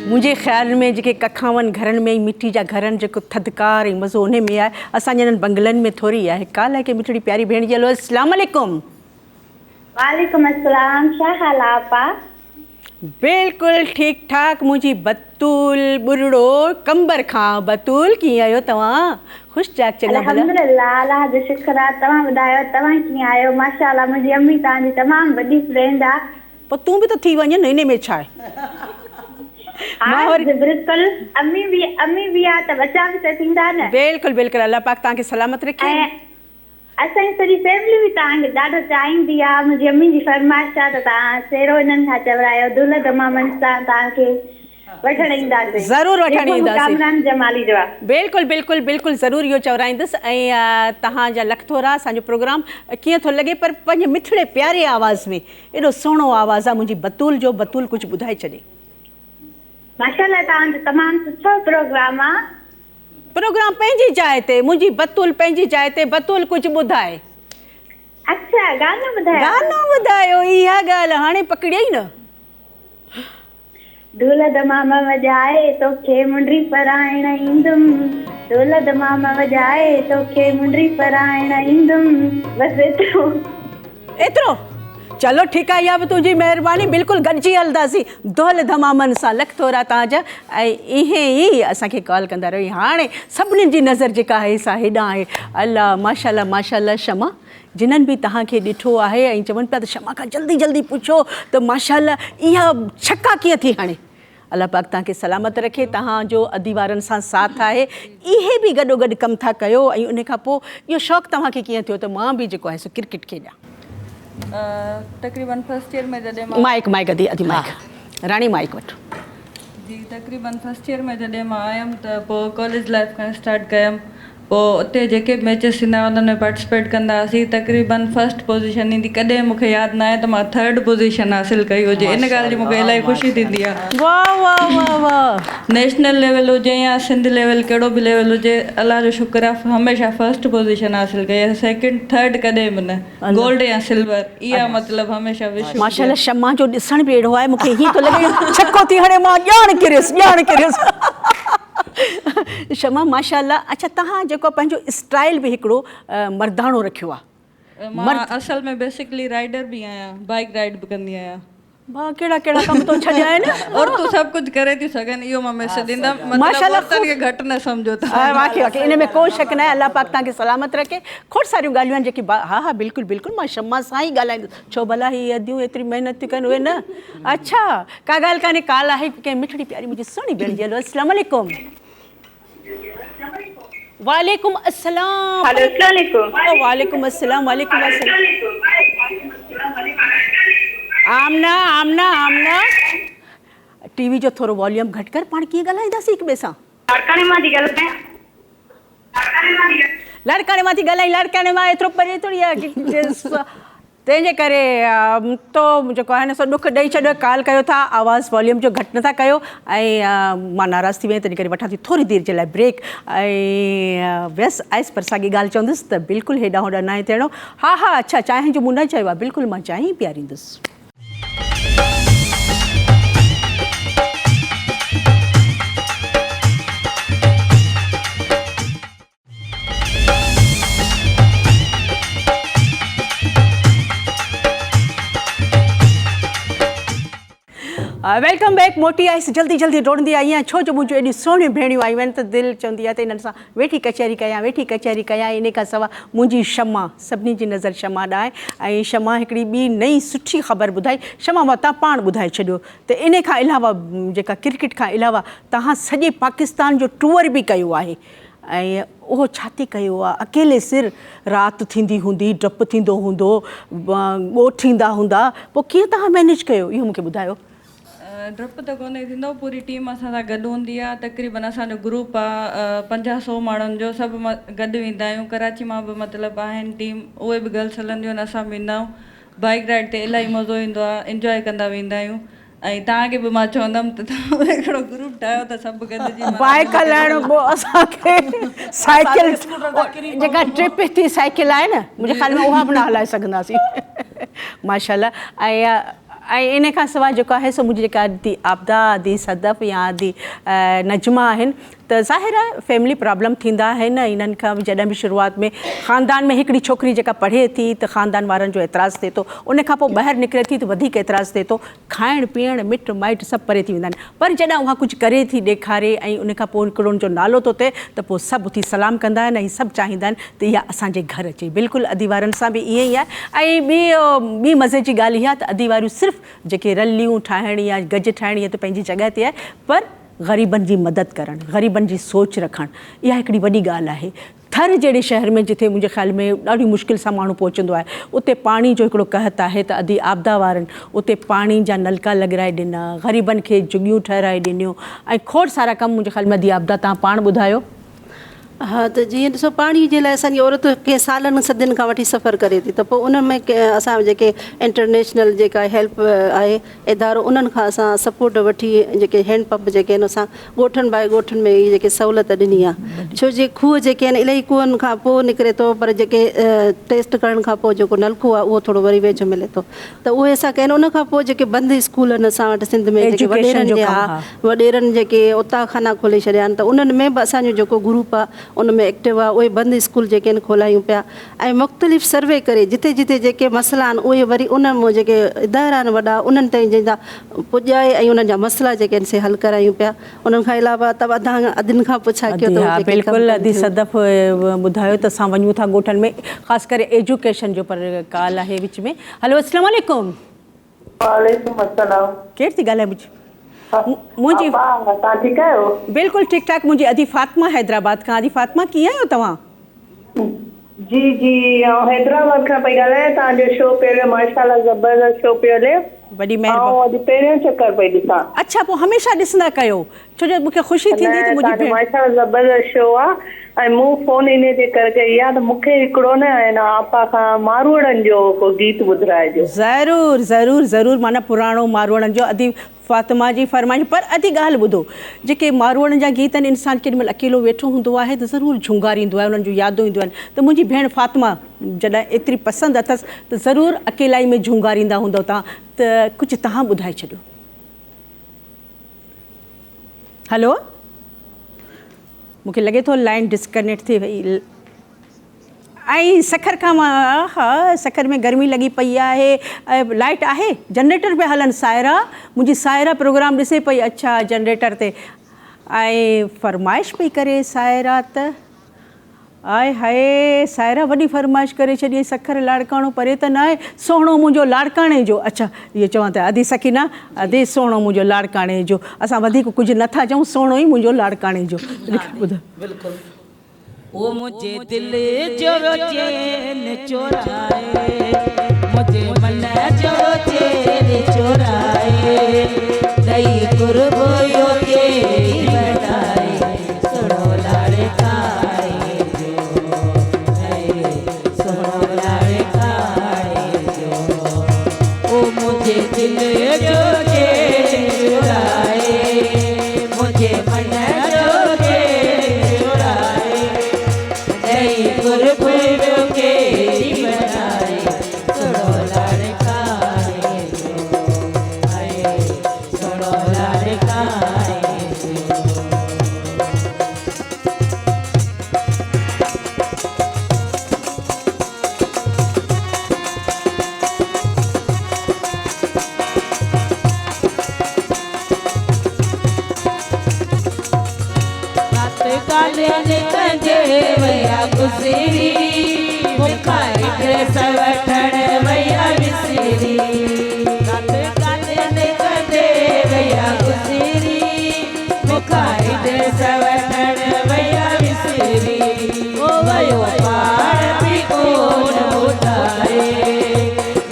मुंहिंजे ख़्याल में जेके कखावनि घरनि में मिट्टी जा घरनि जेको थधिकार ऐं मज़ो उन में आहे असांजे हिननि बंगलनि में थोरी आहे काल आहे की मिठड़ी प्यारी भेण जी हलो अस्सलाम वालेकुम। वालेकुम अस्सलाम, छा हाल आहे आपा? बिल्कुलु ठीकु ठाक मुंहिंजी बतूल बुरड़ो कंबर खां बतूल कीअं आहियो तव्हां? ख़ुशि चाक चङा भला? अल्हम्दुलिल्लाह, अल्लाह जो शुक्र आहे। तव्हां ॿुधायो तव्हां कीअं आहियो? माशाअल्लाह मुंहिंजी अम्मी तव्हांजी तमामु वॾी फ्रेंड आहे। पोइ तूं बि त थी वञे न, हिन में छा आहे? बिल्कुलु अम्मी बि आहे त बच्चा बि त थींदा न। बिल्कुलु बिल्कुलु अल्लाह पाक तव्हांखे सलामत रखे। ऐं असांजी सॼी फैमिली बि तव्हांखे ॾाढो चाहींदी आहे। मुंहिंजी अम्मी जी फरमाइश आहे त तव्हां सेरो हिननि खां चवरायो, दुल दमामन सां तव्हांखे वठण ईंदासीं। ज़रूरु वठण ईंदासीं। कामरान जमाली जो आहे। बिल्कुलु बिल्कुलु बिल्कुलु ज़रूरु इहो चवराईंदसि। ऐं तव्हांजा लख थोरा असांजो प्रोग्राम कीअं थो लॻे, पर पंहिंजे मिठड़े प्यारे आवाज़ में एॾो सुहिणो आवाज़ आहे मुंहिंजी बतूल जो। बतूल कुझु ॿुधाए छॾे। माशाअल्लाह तव्हांजो तमामु सुठो प्रोग्राम आहे। प्रोग्राम पंहिंजी जाइ ते, मुंहिंजी बतूल पंहिंजी जाइ ते। बतूल कुझु ॿुधाए। अच्छा, गानो ॿुधायो? गानो ॿुधायो, इहा ॻाल्हि हाणे पकड़ियई न। ढोल दमाम वॼाए तोखे मुंडी पराइण ईंदुमि, ढोल दमाम वॼाए तोखे मुंडी पराइण ईंदुमि। बसि एतिरो? चलो ठीकु आहे, इहा बि तुंहिंजी महिरबानी। बिल्कुलु गॾिजी हलंदासीं ढोल धमामनि सां। लख थोरा तव्हांजा। ऐं ईअं ई असांखे कॉल कंदा रहियो। हाणे सभिनीनि जी नज़र जेका आहे सा हेॾां आहे। अल्लाह माशाल्लाह माशाल्लाह। शमा जिन्हनि बि तव्हांखे ॾिठो आहे ऐं चवनि पिया त शमा खां जल्दी जल्दी पुछो त माशाल्लाह इहा छक्का कीअं थी हाणे। अल्लाह पाक तव्हांखे सलामत रखे। तव्हांजो अदी वारनि सां साथ आहे। इहे बि गॾोगॾु कमु था कयो। ऐं उन खां पोइ इहो शौक़ु तव्हांखे कीअं थियो त मां बि जेको आहे सो क्रिकेट खेॾां? तकरीबन फर्स्ट ईयर में जॾहिं माइक अधी माइक राणी माइक वठो जी। तकरीबन फर्स्ट ईयर में जॾहिं मां आयमि त पोइ कॉलेज लाइफ खां स्टार्ट कयमि। पोइ उते जेके बि मैचिस थींदा हुननि में पार्टिसिपेट कंदा हुआसीं। तकरीबन फर्स्ट पोजीशन ईंदी, कॾहिं मूंखे यादि न आहे त मां थर्ड पोजीशन हासिलु कई हुजे। इन ॻाल्हि जी मूंखे इलाही ख़ुशी थींदी आहे। वाह वाह वाह वाह। नेशनल लेवल हुजे या सिंध लेवल, कहिड़ो बि लेवल हुजे, अल्लाह जो शुक्र आहे हमेशह फर्स्ट पोजीशन हासिलु कई आहे। सेकंड थर्ड कॾहिं बि न। गोल्ड या सिल्वर इहा मतिलबु हमेशह विश। माशाल्लाह शमा जो ॾिसण बि अहिड़ो आहे। मूंखे हीअं थो लॻे छक्को थी हाणे मां ॼाण किरियुसि। शमा माशाल्लाह। अच्छा, तव्हां जेको पंहिंजो स्टाइल बि हिकिड़ो मर्दाणो रखियो आहे। मां असल में बेसिकली राइडर बि आहियां, बाइक राइड बि कंदी आहियां। वाह, कहिड़ा कहिड़ा कम तो छॾिया आहिनि। और तूं सभु कुझु करे थी सघनि, इहो मां मैसेज ॾींदमि। माशाल्लाह खे घटि न सम्झो था। वाक़ई वाक़ई इन में को शक न आहे। अल्लाह पाक तव्हांखे सलामत रखे। खोड़ सारियूं ॻाल्हियूं आहिनि जेकी हा हा बिल्कुलु बिल्कुलु मां शमा सां ई ॻाल्हाईंदुसि। छो भला ही अदियूं एतिरी महिनत थियूं कनि उहे न। अच्छा, का ॻाल्हि कान्हे। काल आहे कंहिं मिठड़ी प्यारी मुंहिंजी सुहिणी भेण जी। हलो अस्सलाम वालेकुम। वालेकुम अस्सलाम। वालेकुम अस्सलाम। वालेकुम अस्सलाम। आमना आमना आमना टीवी जो थोरो वॉल्यूम घटि कर। पाण कीअं ॻाल्हाईंदासीं हिक ॿिए सां? लाड़काणे मां थी ॻाल्हाईं। लाड़काणे मां एतिरो परे थोरी आहे। तंहिंजे करे तो जेको आहे न सो ॾुख ॾेई छॾियो, कॉल कयो था, आवाज़ वॉल्यूम जो घटि नथा कयो ऐं मां नाराज़ थी वेई, तंहिंजे करे वठां थी थोरी देरि जे लाइ ब्रेक ऐं व्यस्त आयसि पर साॻी ॻाल्हि चवंदुसि त बिल्कुलु हेॾां होॾां न आहे थियणो। हा हा अच्छा चांहि जो मूं न चयो आहे, बिल्कुलु मां चांहि ई पीआरींदुसि। Welcome back. मोटी आयसि जल्दी जल्दी दौड़ंदी आई आहियां, छो जो मुंहिंजो एॾियूं सुहिणियूं भेणियूं आयूं आहिनि त दिलि चवंदी आहे त इन्हनि सां वेठी कचहरी कयां। इन खां सवाइ मुंहिंजी शमा, सभिनी जी नज़र शमा ॾांहुं आहे ऐं शमा हिकिड़ी ॿी नई सुठी ख़बर ॿुधाई। शमा मां तव्हां पाण ॿुधाए छॾियो त इन खां अलावा जेका क्रिकेट खां अलावा तव्हां सॼे पाकिस्तान जो टूर बि कयो आहे ऐं उहो छा थी कयो आहे? अकेले सिर राति थींदी हूंदी, डपु थींदो हूंदो, ॻोठ थींदा हूंदा, पोइ कीअं तव्हां मैनेज कयो इहो मूंखे ॿुधायो। डपु त कोन्हे थींदो, पूरी टीम असां सां गॾु हूंदी आहे। तक़रीबन असांजो ग्रुप आहे 50-100 माण्हुनि जो, सभु गॾु वेंदा आहियूं। कराची मां बि मतिलबु आहिनि टीम, उहे बि गर्ल्स हलंदियूं आहिनि, असां बि वेंदा आहियूं। बाइक राइड ते इलाही मज़ो ईंदो आहे, इंजॉय कंदा वेंदा आहियूं। ऐं तव्हांखे बि मां चवंदमि त तव्हां हिकिड़ो ग्रुप ठाहियो त सभु गॾिजी बाइक हलाइण पोइ असांखे साइकिल जेका ट्रिप थी साइकिल आहे न, मुंहिंजे ख़्याल में उहा बि न हलाए सघंदासीं माशाल्लाह। ऐं इन खां सवाइ जेको आहे सो मुंहिंजी जेका आदि आबदा, आदि सदफ़ या आदि नजमा आहिनि त ज़ाहिर आहे फैमिली प्रॉब्लम थींदा आहिनि। इन्हनि खां बि जॾहिं बि शुरूआति में ख़ानदान में हिकिड़ी छोकिरी जेका पढ़े थी त ख़ानदान वारनि जो एतिराज़ु थिए थो, उन खां पोइ ॿाहिरि निकिरे थी त वधीक एतिराज़ु थिए थो। खाइण पीअण मिट माइट सभु परे थी वेंदा आहिनि, पर जॾहिं उहा कुझु करे थी ॾेखारे ऐं उन खां पोइ हिकिड़ो उनजो नालो थो थिए त पोइ सभु उथी सलाम कंदा आहिनि ऐं सभु चाहींदा आहिनि त इहा असांजे घर अचे। बिल्कुलु अदी वारनि सां बि ईअं ई आहे। ऐं ॿी मज़े जी ॻाल्हि इहा त अदी वारियूं सिर्फ़ु जेके रलियूं ठाहिण या गज ठाहिण इहा त पंहिंजी जॻह ते आहे, पर ग़रीबनि जी मदद करणु, ग़रीबनि जी सोच रखणु, इहा हिकिड़ी वॾी ॻाल्हि आहे। थर जहिड़े शहर में जिथे मुंहिंजे ख़्याल में ॾाढी मुश्किल सां माण्हू पहुचंदो आहे, उते पाणी जो हिकिड़ो कहत आहे त अदी आपदा वारनि उते पाणी जा नलका लॻाराए ॾिना, ग़रीबनि खे जुगियूं ठहिराए ॾिनियूं ऐं खोड़ सारा कम मुंहिंजे ख़्याल में अदी आपदा तव्हां पाण ॿुधायो। हा त जीअं ॾिसो पाणी जे लाइ असांजी औरत कंहिं सालनि सदियुनि खां वठी सफ़र करे थी, त पोइ उन में असां जेके इंटरनेशनल जेका हेल्प आहे इदारो, उन्हनि खां असां सपोर्ट वठी जेके हैंड पंप जेके आहिनि असां ॻोठनि बाए ॻोठनि में इहे जेके सहूलियत ॾिनी आहे। छो जे खूह जेके आहिनि इलाही खूहनि खां पोइ निकिरे थो, पर जेके टेस्ट करण खां पोइ जेको नलको आहे उहो थोरो वरी वेझो मिले थो, त उहे असां कयूं। उन खां पोइ जेके बंदि स्कूल आहिनि असां वटि सिंध में जेके वॾेरनि जेके उता खाना खोले छॾिया आहिनि, त उन्हनि में बि असांजो जेको ग्रुप आहे उन में एक्टिव आहे। उहे बंदि स्कूल जेके आहिनि खोलायूं पिया ऐं मुख़्तलिफ़ सर्वे करे जिते जिते जेके मसइला आहिनि उहे वरी उन में जेके इदारा आहिनि वॾा उन्हनि ताईं जंहिंजा पुॼाए ऐं उन्हनि जा मसइला जेके आहिनि से हल करायूं पिया। उन्हनि खां अलावा तव्हां अदिन खां पुछा कयो त बिल्कुलु अदी सदफ़ ॿुधायो त असां वञूं था ॻोठनि में, ख़ासि करे एजुकेशन जो पर ॻाल्हि आहे विच में। हलो अस्सलाम वालेकुम। वालेकुम अस्सलाम। केरु थी ॻाल्हाए? मुंहिंजी तव्हां ठीकु आहियो? बिल्कुलु ठीकु ठाक। मुंहिंजी अदी फातिमा हैदराबाद खां। अदी फातिमा कीअं आहियो तव्हां? जी जी हैदराबाद खां पई ॻाल्हायां। तव्हांजो शो पियो माशाल्लाह ज़बरदस्त शो पियो हले। वॾी महिरबानी। अॼु पहिरियों चकर पई ॾिसां। अच्छा पोइ हमेशह ॾिसंदा कयो, छो जो मूंखे ख़ुशी थींदी त मुंहिंजी माशाल्लाह ज़बरदस्त शो आहे। ऐं मूं फ़ोन इन जे करे कई आहे त मूंखे हिकिड़ो न आहे न आपा खां मारवड़नि जो को गीत ॿुधाइजो। ज़रूरु ज़रूरु ज़रूरु। माना पुराणो मारवड़नि जो अदी फातिमा जी फरमाइश। पर अदी ॻाल्हि ॿुधो, जेके मारवड़नि जा गीत आहिनि इंसानु केॾी महिल अकेलो वेठो हूंदो आहे त ज़रूरु झुंगारींदो आहे, उन्हनि जूं यादूं ईंदियूं आहिनि। त मुंहिंजी भेण फातिमा जॾहिं एतिरी पसंदि अथसि त ज़रूरु अकेलाई में झुंगारींदा हूंदव तव्हां, त कुझु तव्हां ॿुधाए छॾियो। हलो, मूंखे लॻे थो लाइन डिस्कनेक्ट थी वई। ऐं सखर खां मां हा सखर में गर्मी लॻी पई आहे, लाइट आहे, जनरेटर पिया हलनि। सायरा, मुंहिंजी सायरा प्रोग्राम ॾिसे पई। अच्छा जनरेटर ते ऐं फरमाइश पई करे सायरा त आए हाय सायरा वॾी फरमाइश करे छॾी। सखर लाड़काणो परे त न आहे, सोहणो मुंहिंजो लाड़काणे जो। अच्छा इहो चवां त अदी सकीना अदी सोहणो मुंहिंजो लाड़काणे जो। असां वधीक कुझु नथा चऊं, सोहणो ई मुंहिंजो लाड़काणे जो। ॿुधो बिल्कुलु। ओ मुझे दिल जो चैन चोराए, मुझे मन जो चैन चोराए, दई कुर्बो के बताए, सुनो लाड़काए जो, सुनो लाड़काए जो। काले कंजे वया गुज़री मुखाई ड्रेस वठण वया विसरी काले कंजे वया गुज़री मुखाई ड्रेस वठण वया विसरी वयो पाण बि कोन ॿुधाए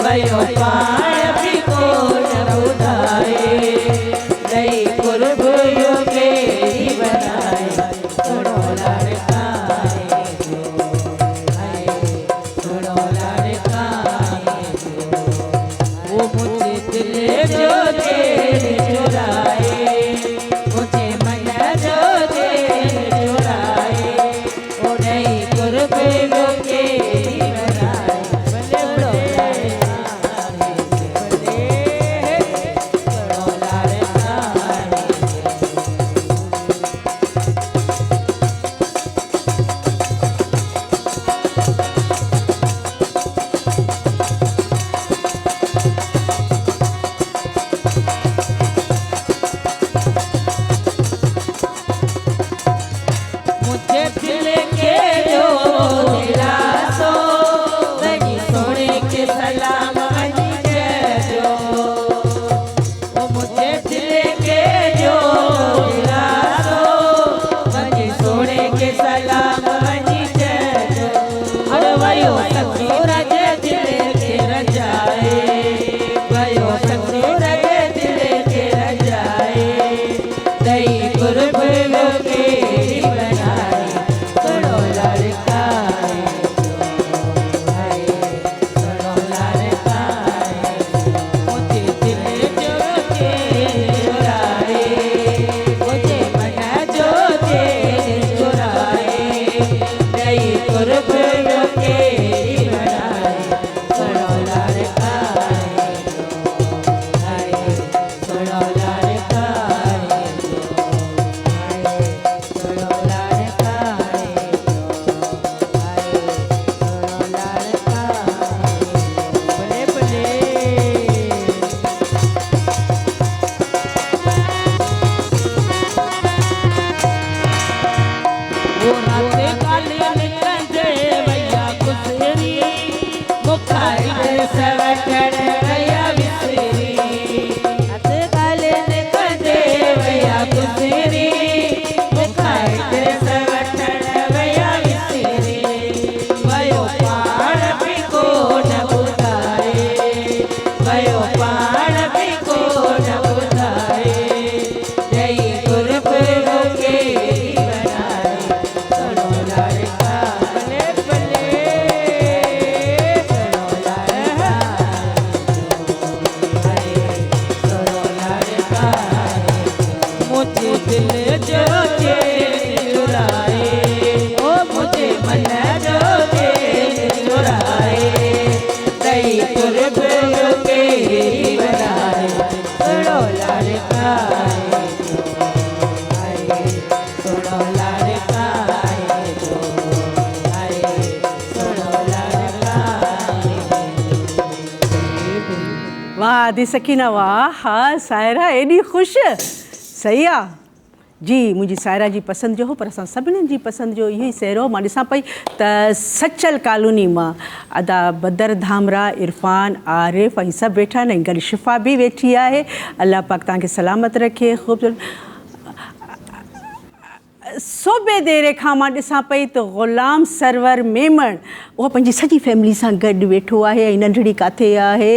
वयो पाण बि कोन ॿुधाए दई कुर्ब यो केरी बनाए सुनो लड़काए सुनो लड़काए वो मुझे दिल जो तेरे चुराए मुझे मन जो तेरे चुराए वो दई कुर्ब यो केरी बनाए सुनो लड़काए सुनो लड़काए मुझे दिल के जो दिलासो वही सोने के सलाम वही जो वो मुझे दिल के जो दिलासो वही सोने के सलाम वही जो अरे वयो सूरज दिल के रजाए वयो सूरज दिल के रजाए दई कुर्ब वो केरी बनाए सुनो लड़काए सुनो लड़काए मुझे दिल जो तेरे चुराए मुझे मन जो तेरे चुराए दई कुर्ब वो केरी बनाए सुनो लड़काए सुनो लड़काए सुनो लड़काए भले भले वो रात काले कंजे वया गुज़री मुखाई ड्रेस वठण वया विसरी रात काले कंजे वया गुज़री मुखाई ड्रेस वठण वया विसरी वयो पाण बि कोन ॿुधाए वयो पाण बि कोन ॿुधाए दई कुर्ब वो केरी बनाए सुनो लड़काए भले भले सुनो लड़काए सुनो लड़काए मुझे दिल जो तेरे चुराए ओ मुझे मन जो तेरे चुराए दई कुर्ब वो केरी बनाए सुनो लड़काए सुनो लड़काए सुनो लड़काए वाह दी सकीना वाह हाँ सायरा एॾी ख़ुशि सही आहे जी मुंहिंजी सायरा जी पसंदि जो हो पर असां सभिनीनि जी पसंदि जो इहो ई सहरो मां ॾिसां पई त सचल कॉलोनी मां अदा बदर धामरा इरफान आरिफ ऐं सभु वेठा आहिनि ऐं गॾु शिफ़ा बि वेठी आहे अलाह पाक तव्हांखे सलामत रखे ख़ूब सोबे देरे खां मां ॾिसां पई त ग़ुलाम सरवर मेमण उहो पंहिंजी सॼी फैमिली सां गॾु वेठो आहे ऐं नंढड़ी काथे आहे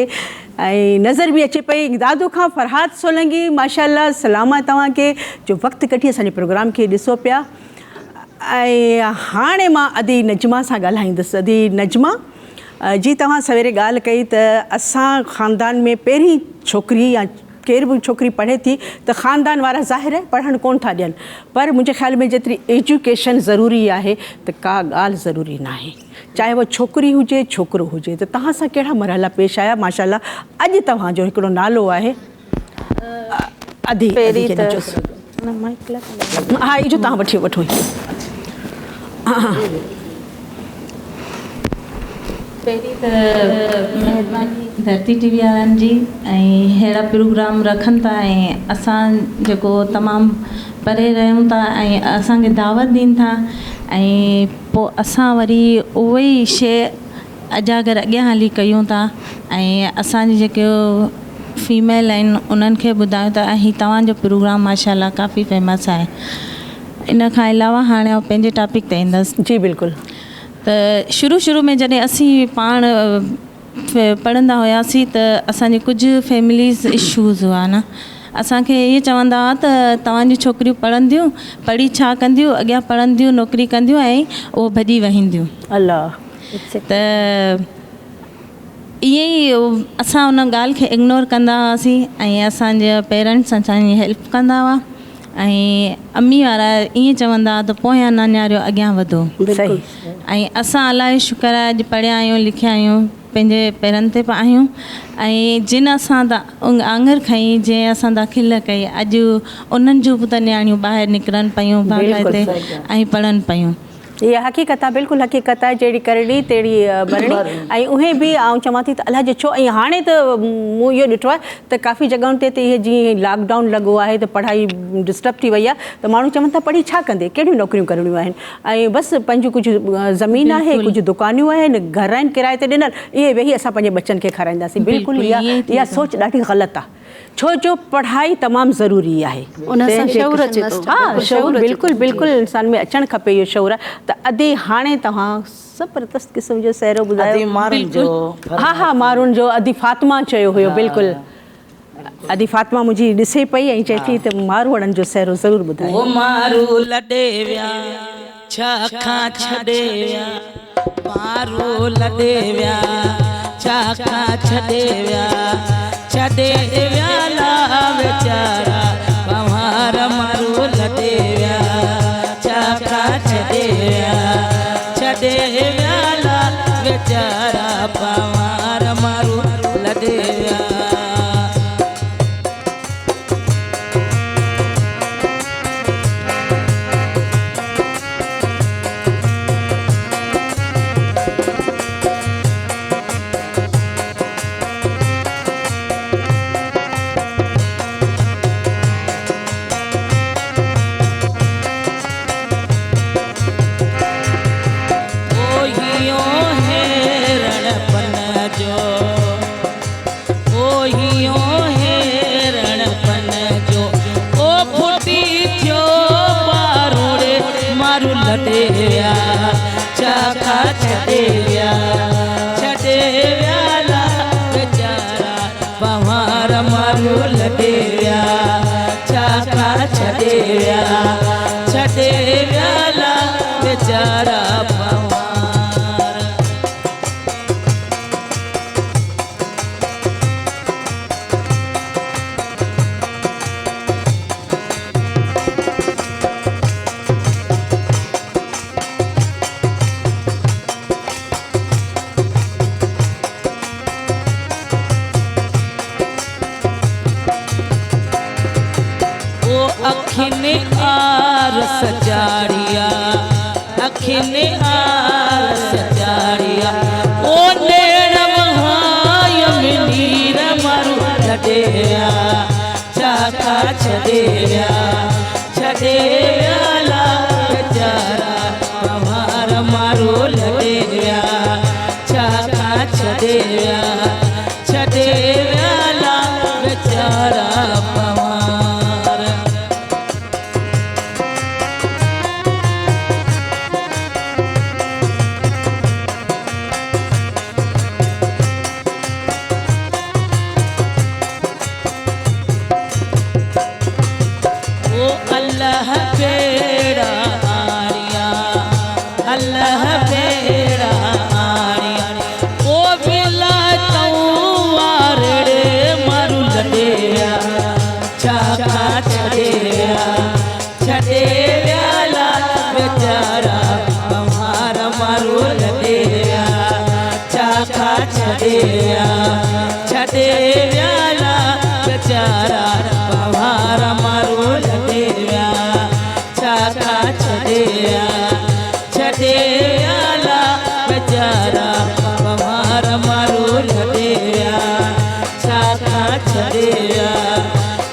ऐं नज़र बि अचे पई दादू खां फरहाद सोलंगी माशाल्लाह सलाम आहे तव्हांखे जो वक़्तु कढी असांजे प्रोग्राम खे ॾिसो पिया ऐं हाणे मां अदी नजमा सां ॻाल्हाईंदसि अदी नजमा जी तव्हां सवेरे ॻाल्हि कई त असां ख़ानदान में पहिरीं छोकिरी या केर बि छोकिरी पढ़े थी त ख़ानदान वारा ज़ाहिर आहे पढ़णु कोन था ॾियनि पर मुंहिंजे ख़्याल में जेतिरी एजुकेशन ज़रूरी आहे त का ॻाल्हि ज़रूरी न आहे चाहे उहा छोकिरी हुजे छोकिरो हुजे त तव्हां सां कहिड़ा मरहला पेश आया माशाल्लाह अॼु तव्हांजो हिकिड़ो नालो आहे अधी हा इहो तव्हां वठो पहिरीं त महिरबानी धरती टीवी वारनि जी ऐं अहिड़ा प्रोग्राम रखनि था ऐं असां जेको तमामु परे रहूं था ऐं असांखे दावत ॾियनि था ऐं पोइ असां वरी उहो ई शइ अजागर अॻियां हली कयूं था ऐं असांजी जेके फीमेल आहिनि उन्हनि खे ॿुधायूं था। ऐं हीउ तव्हांजो प्रोग्राम माशाल्लाह काफ़ी फेमस आहे। इन खां अलावा हाणे आउं पंहिंजे टॉपिक ते ईंदसि। जी बिल्कुलु। त शुरू में जॾहिं असीं पाण पढ़ंदा हुआसीं त असांजे कुझु फैमिलीज़ इशूज़ हुआ न। असांखे इहे चवंदा हुआ त तव्हांजी छोकिरियूं पढ़ंदियूं, पढ़ी छा कंदियूं, अॻियां पढ़ंदियूं नौकिरी कंदियूं ऐं उहो भॼी वहींदियूं। अलाह। त ईअं ई असां उन ॻाल्हि खे इग्नोर कंदा हुआसीं ऐं असांजा पेरेंट्स असांजी हेल्प कंदा हुआ ऐं अम्मी वारा ईअं चवंदा हुआ त पोयां न निहारियो अॻियां वधो। ऐं असां अलाए शुक्र आहे अॼु पढ़िया आहियूं लिखिया आहियूं, पंहिंजे पेरनि ते आहियूं ऐं जिन असां आङुर खईं, जंहिं असां दाख़िल कई, अॼु उन्हनि जूं बि त नियाणियूं ॿाहिरि निकिरनि पियूं बाक़ाइदे ऐं पढ़नि पियूं। इहा हक़ीक़त आहे, बिल्कुलु हक़ीक़त आहे। जहिड़ी करणी तहिड़ी भरणी। ऐं उहे बि आउं चवां थी त अलाए जो छो। ऐं हाणे त मूं इहो ॾिठो आहे त काफ़ी जॻहियुनि ते इहे जीअं लॉकडाउन लॻो आहे त पढ़ाई डिस्टर्ब थी वई आहे त माण्हू चवनि था पढ़ी छा कंदे, कहिड़ियूं नौकरियूं करणियूं आहिनि। ऐं बसि पंहिंजूं कुझु ज़मीन आहे, कुझु दुकानियूं आहिनि, घर आहिनि किराए ते ॾिनल, इहे वेही असां पंहिंजे बच्चनि खे खाराईंदासीं। बिल्कुलु इहा सोच ॾाढी ग़लति आहे। छो जो पढ़ाई तमामु ज़रूरी आहे। हा, शऊर बिल्कुलु बिल्कुलु इंसान में अचणु खपे। इहो शऊर आहे त अॼु हाणे तव्हां ज़बरदस्त क़िस्म जो सहरो ॿुधायो। हा मारुनि जो अदी फातिमा चयो हुयो। बिल्कुलु अदी फातिमा मुंहिंजी ॾिसे पई ऐं चए थी त मारवाड़नि जो सहरो ज़रूरु ॿुधायो। ओ मारू लॾे विया छा खां छॾे विया, मारू लॾे विया छा खां छॾे विया, छॾे विया ला वीचारा पवार मारू लॾे विया छा खां छॾे विया, छॾे विया ला वीचारा पवार मारू लॾे विया।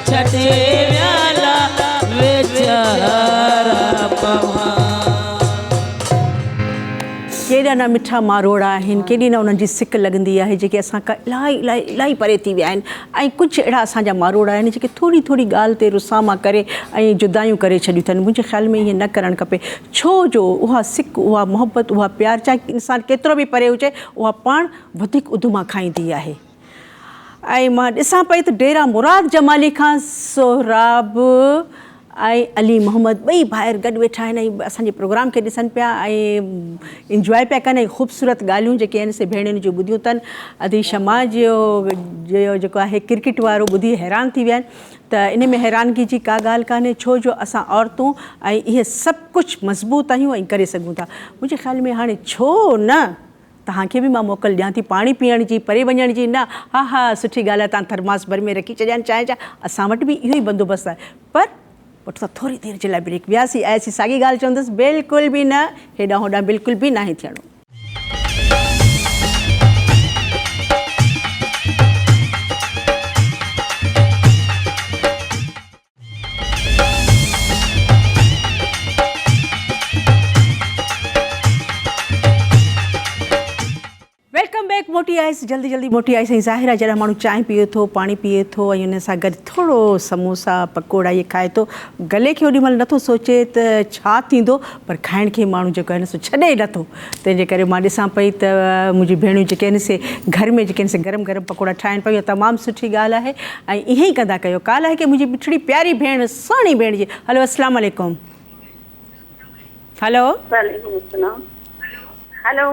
छॾे विया ला वीचारा केॾा न मिठा मारोड़ा आहिनि, केॾी न उन्हनि जी सिक लॻंदी आहे, जेके असां खां इलाही इलाही इलाही परे थी विया आहिनि। ऐं कुझु अहिड़ा असांजा मारोड़ा आहिनि जेके थोरी थोरी ॻाल्हि ते रुसामा करे ऐं जुदायूं करे छॾियूं अथनि। मुंहिंजे ख़्याल में ईअं न करणु खपे, छो जो उहा सिक, उहा मोहबत, उहा प्यार, चाहे इंसानु केतिरो बि परे हुजे, उहा पाण वधीक उधमा खाईंदी आहे। ऐं मां ॾिसां पई त डेरा मुराद जमाली खां सोहराब ऐं अली मोहम्मद ॿई ॿाहिरि गॾु वेठा आहिनि ऐं असांजे प्रोग्राम खे ॾिसनि पिया ऐं इंजॉय पिया कनि ऐं ख़ूबसूरत ॻाल्हियूं जेके आहिनि से भेणियुनि जूं ॿुधियूं अथनि। अदी शमा जो जेको आहे क्रिकेट वारो ॿुधी हैरान थी विया आहिनि। त इन में हैरानगी जी का ॻाल्हि कान्हे, छो जो असां औरतूं ऐं इहे सभु कुझु मज़बूत आहियूं ऐं करे सघूं था। मुंहिंजे ख़्याल में हाणे छो न तव्हांखे बि मां मोकल ॾियां थी पाणी पीअण जी, परे वञण जी न। हा हा सुठी ॻाल्हि आहे, तव्हां थर्मास भर में रखी छॾिया चांहि जा, असां वटि बि इहो ई बंदोबस्तु आहे। पर वठो त थोरी देरि जे लाइ ब्रेक, वियासीं आयासीं साॻी ॻाल्हि चवंदसि, बिल्कुलु बि न, हेॾां होॾां बिल्कुलु बि नाहे थियणो। Welcome back. मोटी आयसि, जल्दी जल्दी मोटी आयसि। ऐं ज़ाहिर आहे जॾहिं माण्हू चांहि पीए थो, पाणी पीए थो ऐं हुन सां गॾु थोरो समोसा पकोड़ा इहे खाए थो, गले खे ओॾी महिल नथो सोचे त छा थींदो, पर खाइण खे माण्हू जेको आहे न सो छॾे नथो। तंहिंजे करे मां ॾिसां पई त मुंहिंजी भेणियूं जेके आहिनि से घर में जेके आहिनि से गरम गरम पकोड़ा ठाहिनि पियूं, तमामु सुठी ॻाल्हि आहे ऐं ईअं ई कंदा कयो। काल्ह आहे की मुंहिंजी मिठड़ी प्यारी भेण, सुहिणी भेण जी, हलो अस्सलाम वालेकुम। हलो हेलो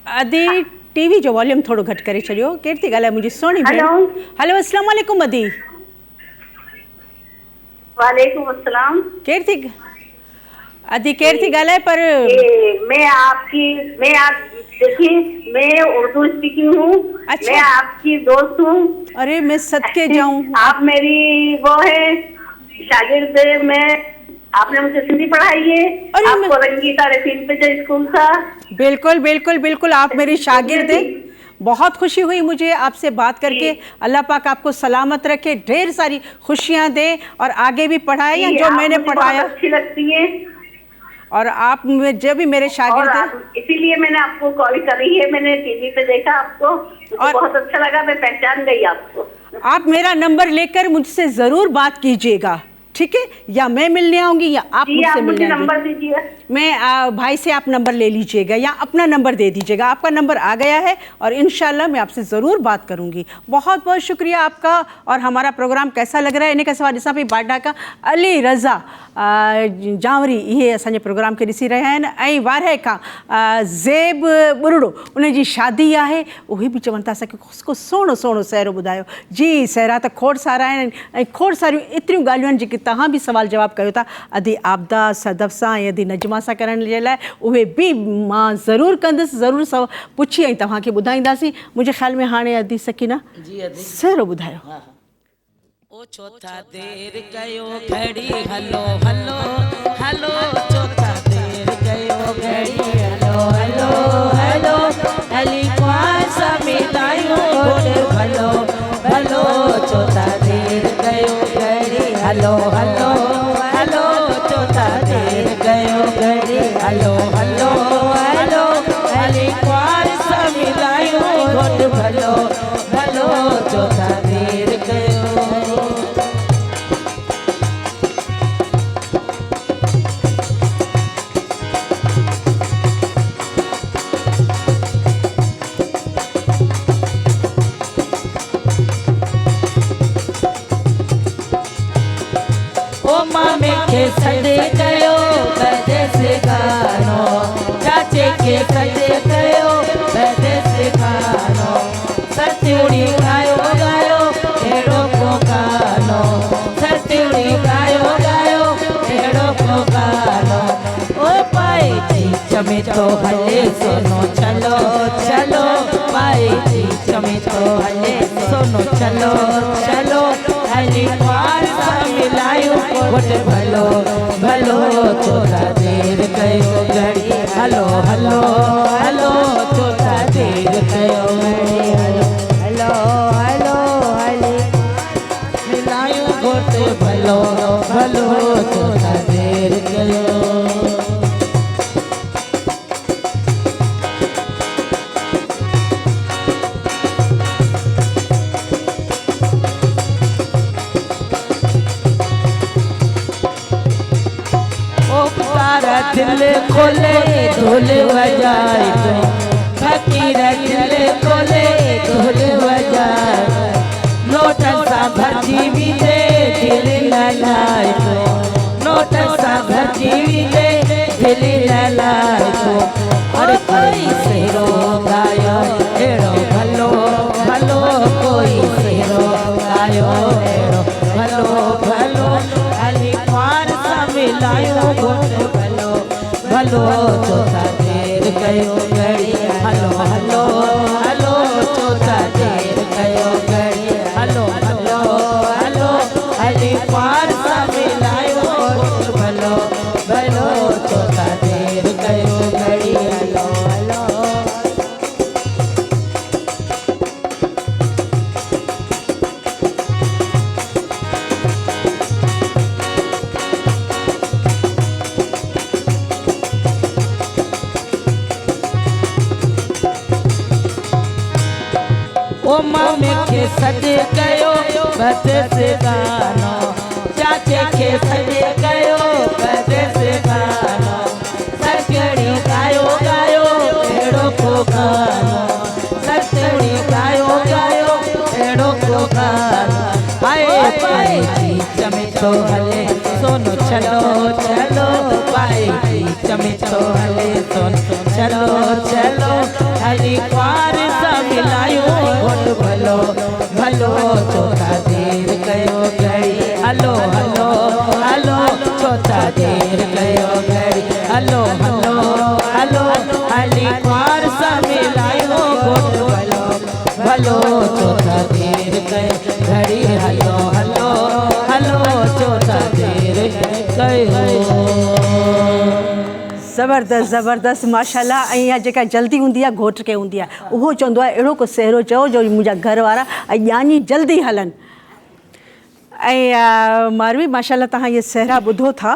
अदी, टीवी जो वॉल्यूम थोरो घटि करे छॾियो। केरु थी ॻाल्हाए? मुंहिंजी सुहिणी भेण। हलो अस्सलाम वालेकुम अदी। वालेकुम अस्सलाम। केरु थी अदी, केरु थी ॻाल्हाए? पर देखिए, मैं उर्दू स्पीकिंग हूँ। अच्छा। मैं आपकी दोस्त हूँ। अरे मैं सदके जाऊँ। आप मेरी वो है शागिर्द। मैं आपने मुझे सिंधी पढ़ाई है। आपको रंगीता रफीन पे जो स्कूल था। बिल्कुल बिल्कुल बिल्कुल, आप मेरी शागिर्द हैं। बहुत खुशी हुई मुझे आपसे बात करके। अल्लाह पाक आपको सलामत रखे, ढेर सारी खुशियाँ दे और आगे भी पढ़ाए जो मैंने पढ़ाया। अच्छी लगती है और आप जब भी मेरे शागिर्द हैं, इसीलिए मैंने आपको कॉल करी है। मैंने टीवी पे देखा आपको, मुझे बहुत अच्छा लगा, मैं पहचान गई आपको। आप मेरा नंबर लेकर मुझसे ज़रूर बात कीजिएगा, ठीक है? या मैं मिलने आऊँगी या आप मुझसे मिलने आएंगे। नंबर दीजिए। मैं भाई से आप नंबर ले लीजिएगा या अपना नंबर दे दीजिएगा। आपका नंबर आ गया है और इंशाल्लाह मैं आपसे ज़रूर बात करूँगी। बहुत बहुत शुक्रिया आपका। और हमारा प्रोग्राम कैसा लग रहा है इन खां सवाइ ॾिसां पई बाडा का अली रज़ा जावरी इहे असांजे प्रोग्राम खे ॾिसी रहिया आहिनि ऐं वारहे खां ज़ेब बुरड़ो उनजी शादी आहे। उहे बि चवनि था असांखे को सुहिणो सुहिणो सहरो ॿुधायो। जी सहरा त खोड़ सारा आहिनि ऐं खोड़ सारियूं एतिरियूं ॻाल्हियूं आहिनि जेके तव्हां बि सवाल जवाब कयो था अदी आबदा सदफ़ सां ऐं अदी नजमा सां करण जे लाइ। उहे बि मां ज़रूरु कंदसि, ज़रूरु पुछी ऐं तव्हांखे ॿुधाईंदासीं। मुंहिंजे ख़्याल में हाणे अदी सकीना सहरो ॿुधायो। ओ चौथा देर कयो घड़ी, हलो हलो हलो, चौथा देर कयो घड़ी, हलो हलो हलो, हली कुआं सा मिलायो घोड़, भलो भलो, चौथा देर कयो घड़ी, हलो हलो हलो, चौथा देर कयो घड़ी, हलो हलो हलो, हली कुआं सा मिलायो घोड़, भलो भलो, चौथा देर कयो। के सॾे कयो बदे से गानो, चाचे के सॾे कयो बदे से गानो, सतुड़ी गायो गायो अहिड़ो को गानो, सतुड़ी गायो गायो अहिड़ो को गानो। ओ पाए चीच में तो हले सोनो चलो चलो, पाए चीच में तो हले सोनो चलो चलो, हली पार सा मिलायो घोट, भलो भलो, चौथा देर कयो घड़ी, हलो हलो हलो, चौथा देर कयो घड़ी, हलो हलो हली मिलायो घोट, भलो भलो, चौथा देर कयो। कोले ढोल बजाए तो फकीर दिल कोले ढोल बजाए नोटन सा भरजी भी दे दिल ललाए तो नोटन सा भरजी भी दे दिल ललाए तो और कोई सेरो गायो एड़ो भलो भलो कोई सेरो गायो एड़ो भलो भलो अली पार सा मिलायो घोट भलो भलो चौथा देर कयो घड़ी हलो हलो हलो चौथा देर कयो घड़ी हलो हलो हलो अली पार सा मिलायो घोट भलो भलो चौथा देर कयो घड़ी हलो हलो ओ मामे के सजे गयो बदे से गानो चाचे के सजे गयो बदे से गानो सरकड़ी गायो गायो एड़ो को गानो सरकड़ी गायो गायो एड़ो को गानो आए पाए जी चमे तो हले सोनो चलो चलो पाए जी चमे तो हले सोनो चलो चलो हरी पार सा मिलायो घोट भलो भलो चौथा देर कयो घड़ी हलो हलो हलो चौथा देर कयो घड़ी हलो हलो हलो हली पार सा मिलायो घोट भलो भलो चौथा देर कयो घड़ी हलो हलो हलो चौथा देर कयो ज़बरदस्त ज़बरदस्त माशाल्लाह। ऐं इहा जेका जल्दी हूंदी आहे घोट खे हूंदी आहे उहो चवंदो आहे अहिड़ो को सहरो चओ जो मुंहिंजा घर वारा ऐं ॼाणी जल्दी हलनि। ऐं मारवी माशाल्लाह तव्हां इहे सहरा ॿुधो था,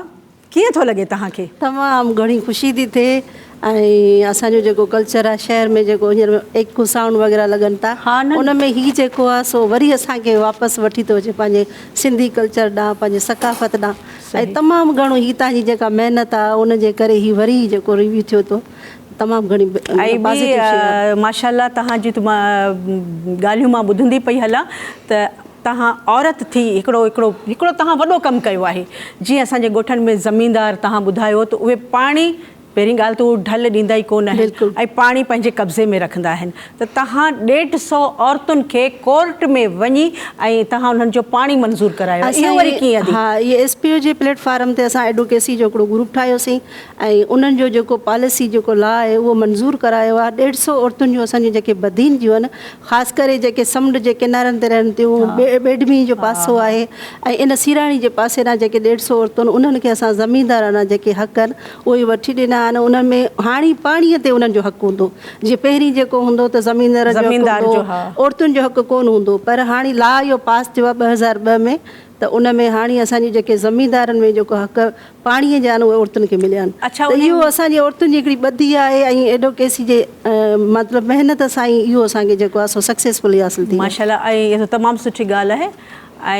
कीअं थो लॻे तव्हांखे? तमामु घणी ख़ुशी थी थिए ऐं असांजो जेको कल्चर आहे शहर में जेको हींअर एकू साउंड वग़ैरह लॻनि था उन में हीउ जेको आहे सो वरी असांखे वापसि वठी थो अचे पंहिंजे सिंधी कल्चर ॾांहुं पंहिंजे सकाफ़त ॾांहुं। ऐं तमामु घणो हीअ तव्हांजी जेका महिनत आहे उन जे करे हीउ वरी जेको रिव्यू थियो थो तमामु घणी ऐं माशाल्लाह तव्हांजी ॻाल्हियूं मां ॿुधंदी पई हलां त तव्हां औरत थी हिकिड़ो तव्हां वॾो कमु कयो आहे। जीअं असांजे ॻोठनि में ज़मीनदार तव्हां ॿुधायो त उहे पाणी पहिरीं ॻाल्हि त उहो ढल ॾींदा ई कोन आहिनि ऐं पाणी पंहिंजे कब्ज़े में रखंदा आहिनि त तव्हां 150 औरतुनि खे कोर्ट में वञी ऐं तव्हां उन्हनि जो पाणी मंज़ूर करायो, इहो वरी कीअं? हा, इहे SPO जे प्लेटफॉर्म ते असां एडवोकेसी जो हिकिड़ो ग्रुप ठाहियोसीं ऐं उन्हनि जो जेको पॉलिसी जेको लॉ आहे उहो मंज़ूर करायो आहे। 150 औरतुनि जो असांजी जेके बदीन जूं आहिनि ख़ासि करे जेके समुंड जे किनारनि ते रहनि थियूं, बेडमी जो पासो आहे ऐं इन सीराणी जे पासे ॾांहुं जेके 150 औरतुनि उन्हनि खे असां ज़मीनदाराना जेके हक़ आहिनि उहे वठी ॾिना। उन में हाणे पाणीअ ते उन्हनि जो हक़ु हूंदो, जीअं पहिरीं जेको हूंदो त ज़मीनदार जो औरतुनि जो हक़ु कोन हूंदो, पर हाणे लॉ इहो पास थियो आहे 2002 में त उन में हाणे असांजी जेके ज़मीनदारनि में जेको हक़ पाणीअ जा आहिनि उहे औरतुनि खे मिलिया आहिनि। अच्छा, त इहो असांजी औरतुनि जी हिकिड़ी ॿधी आहे ऐं एडवोकेसी जे मतिलबु महिनत सां ई इहो असांखे जेको आहे सो सक्सेसफुली हासिलु थी माशाल्लाह। ऐं इहा तमामु सुठी ॻाल्हि आहे।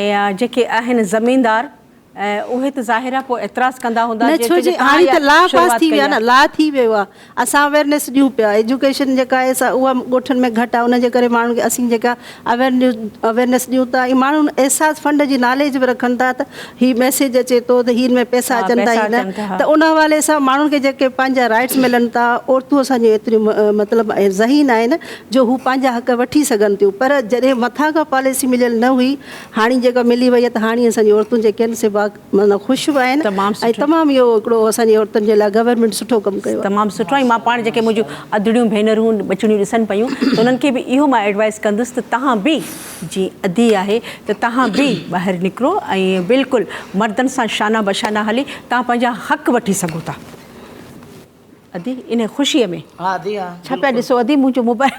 ऐं जेके आहिनि ज़मीनदार उहे त ज़ाहिर आहे पोइ एतिराज़ कंदा हूंदा न, छो जी हाणे त लॉ पास थी वियो आहे न, लॉ थी वियो आहे। असां अवेयरनेस ॾियूं पिया, एजुकेशन जेका आहे उहा ॻोठनि में घटि आहे, उनजे करे माण्हुनि खे असीं जेका अवेयरनेस ॾियूं था ऐं माण्हू एहसास फंड जी नॉलेज बि रखनि था त हीउ मैसेज अचे थो त हिन में पैसा अचनि था ई न, त उन हवाले सां माण्हुनि खे जेके पंहिंजा राइट्स मिलनि था, औरतूं असांजी एतिरियूं मतिलबु ज़हीन आहिनि जो हू पंहिंजा हक़ वठी सघनि थियूं। पर जॾहिं मथां खां पॉलिसी मिलियल न हुई, हाणे जेका मिली वई आहे त हाणे असांजी औरतूं जेके आहिनि से माना ख़ुशि बि आहिनि ऐं तमामु इहो हिकिड़ो असांजी औरतुनि जे लाइ गवर्नमेंट सुठो कमु कयो, तमामु सुठो। ऐं मां पाण जेके मुंहिंजूं अदड़ियूं भेनरूं बचड़ियूं ॾिसनि पियूं त उन्हनि खे बि इहो मां एडवाइस कंदुसि त तव्हां बि जीअं अदी आहे त तव्हां बि ॿाहिरि निकिरो ऐं बिल्कुलु मर्दनि सां शाना बशाना हली तव्हां पंहिंजा हक़ वठी सघो था। अदी इन ख़ुशीअ में छा पिया ॾिसो? अदी मुंहिंजो मोबाइल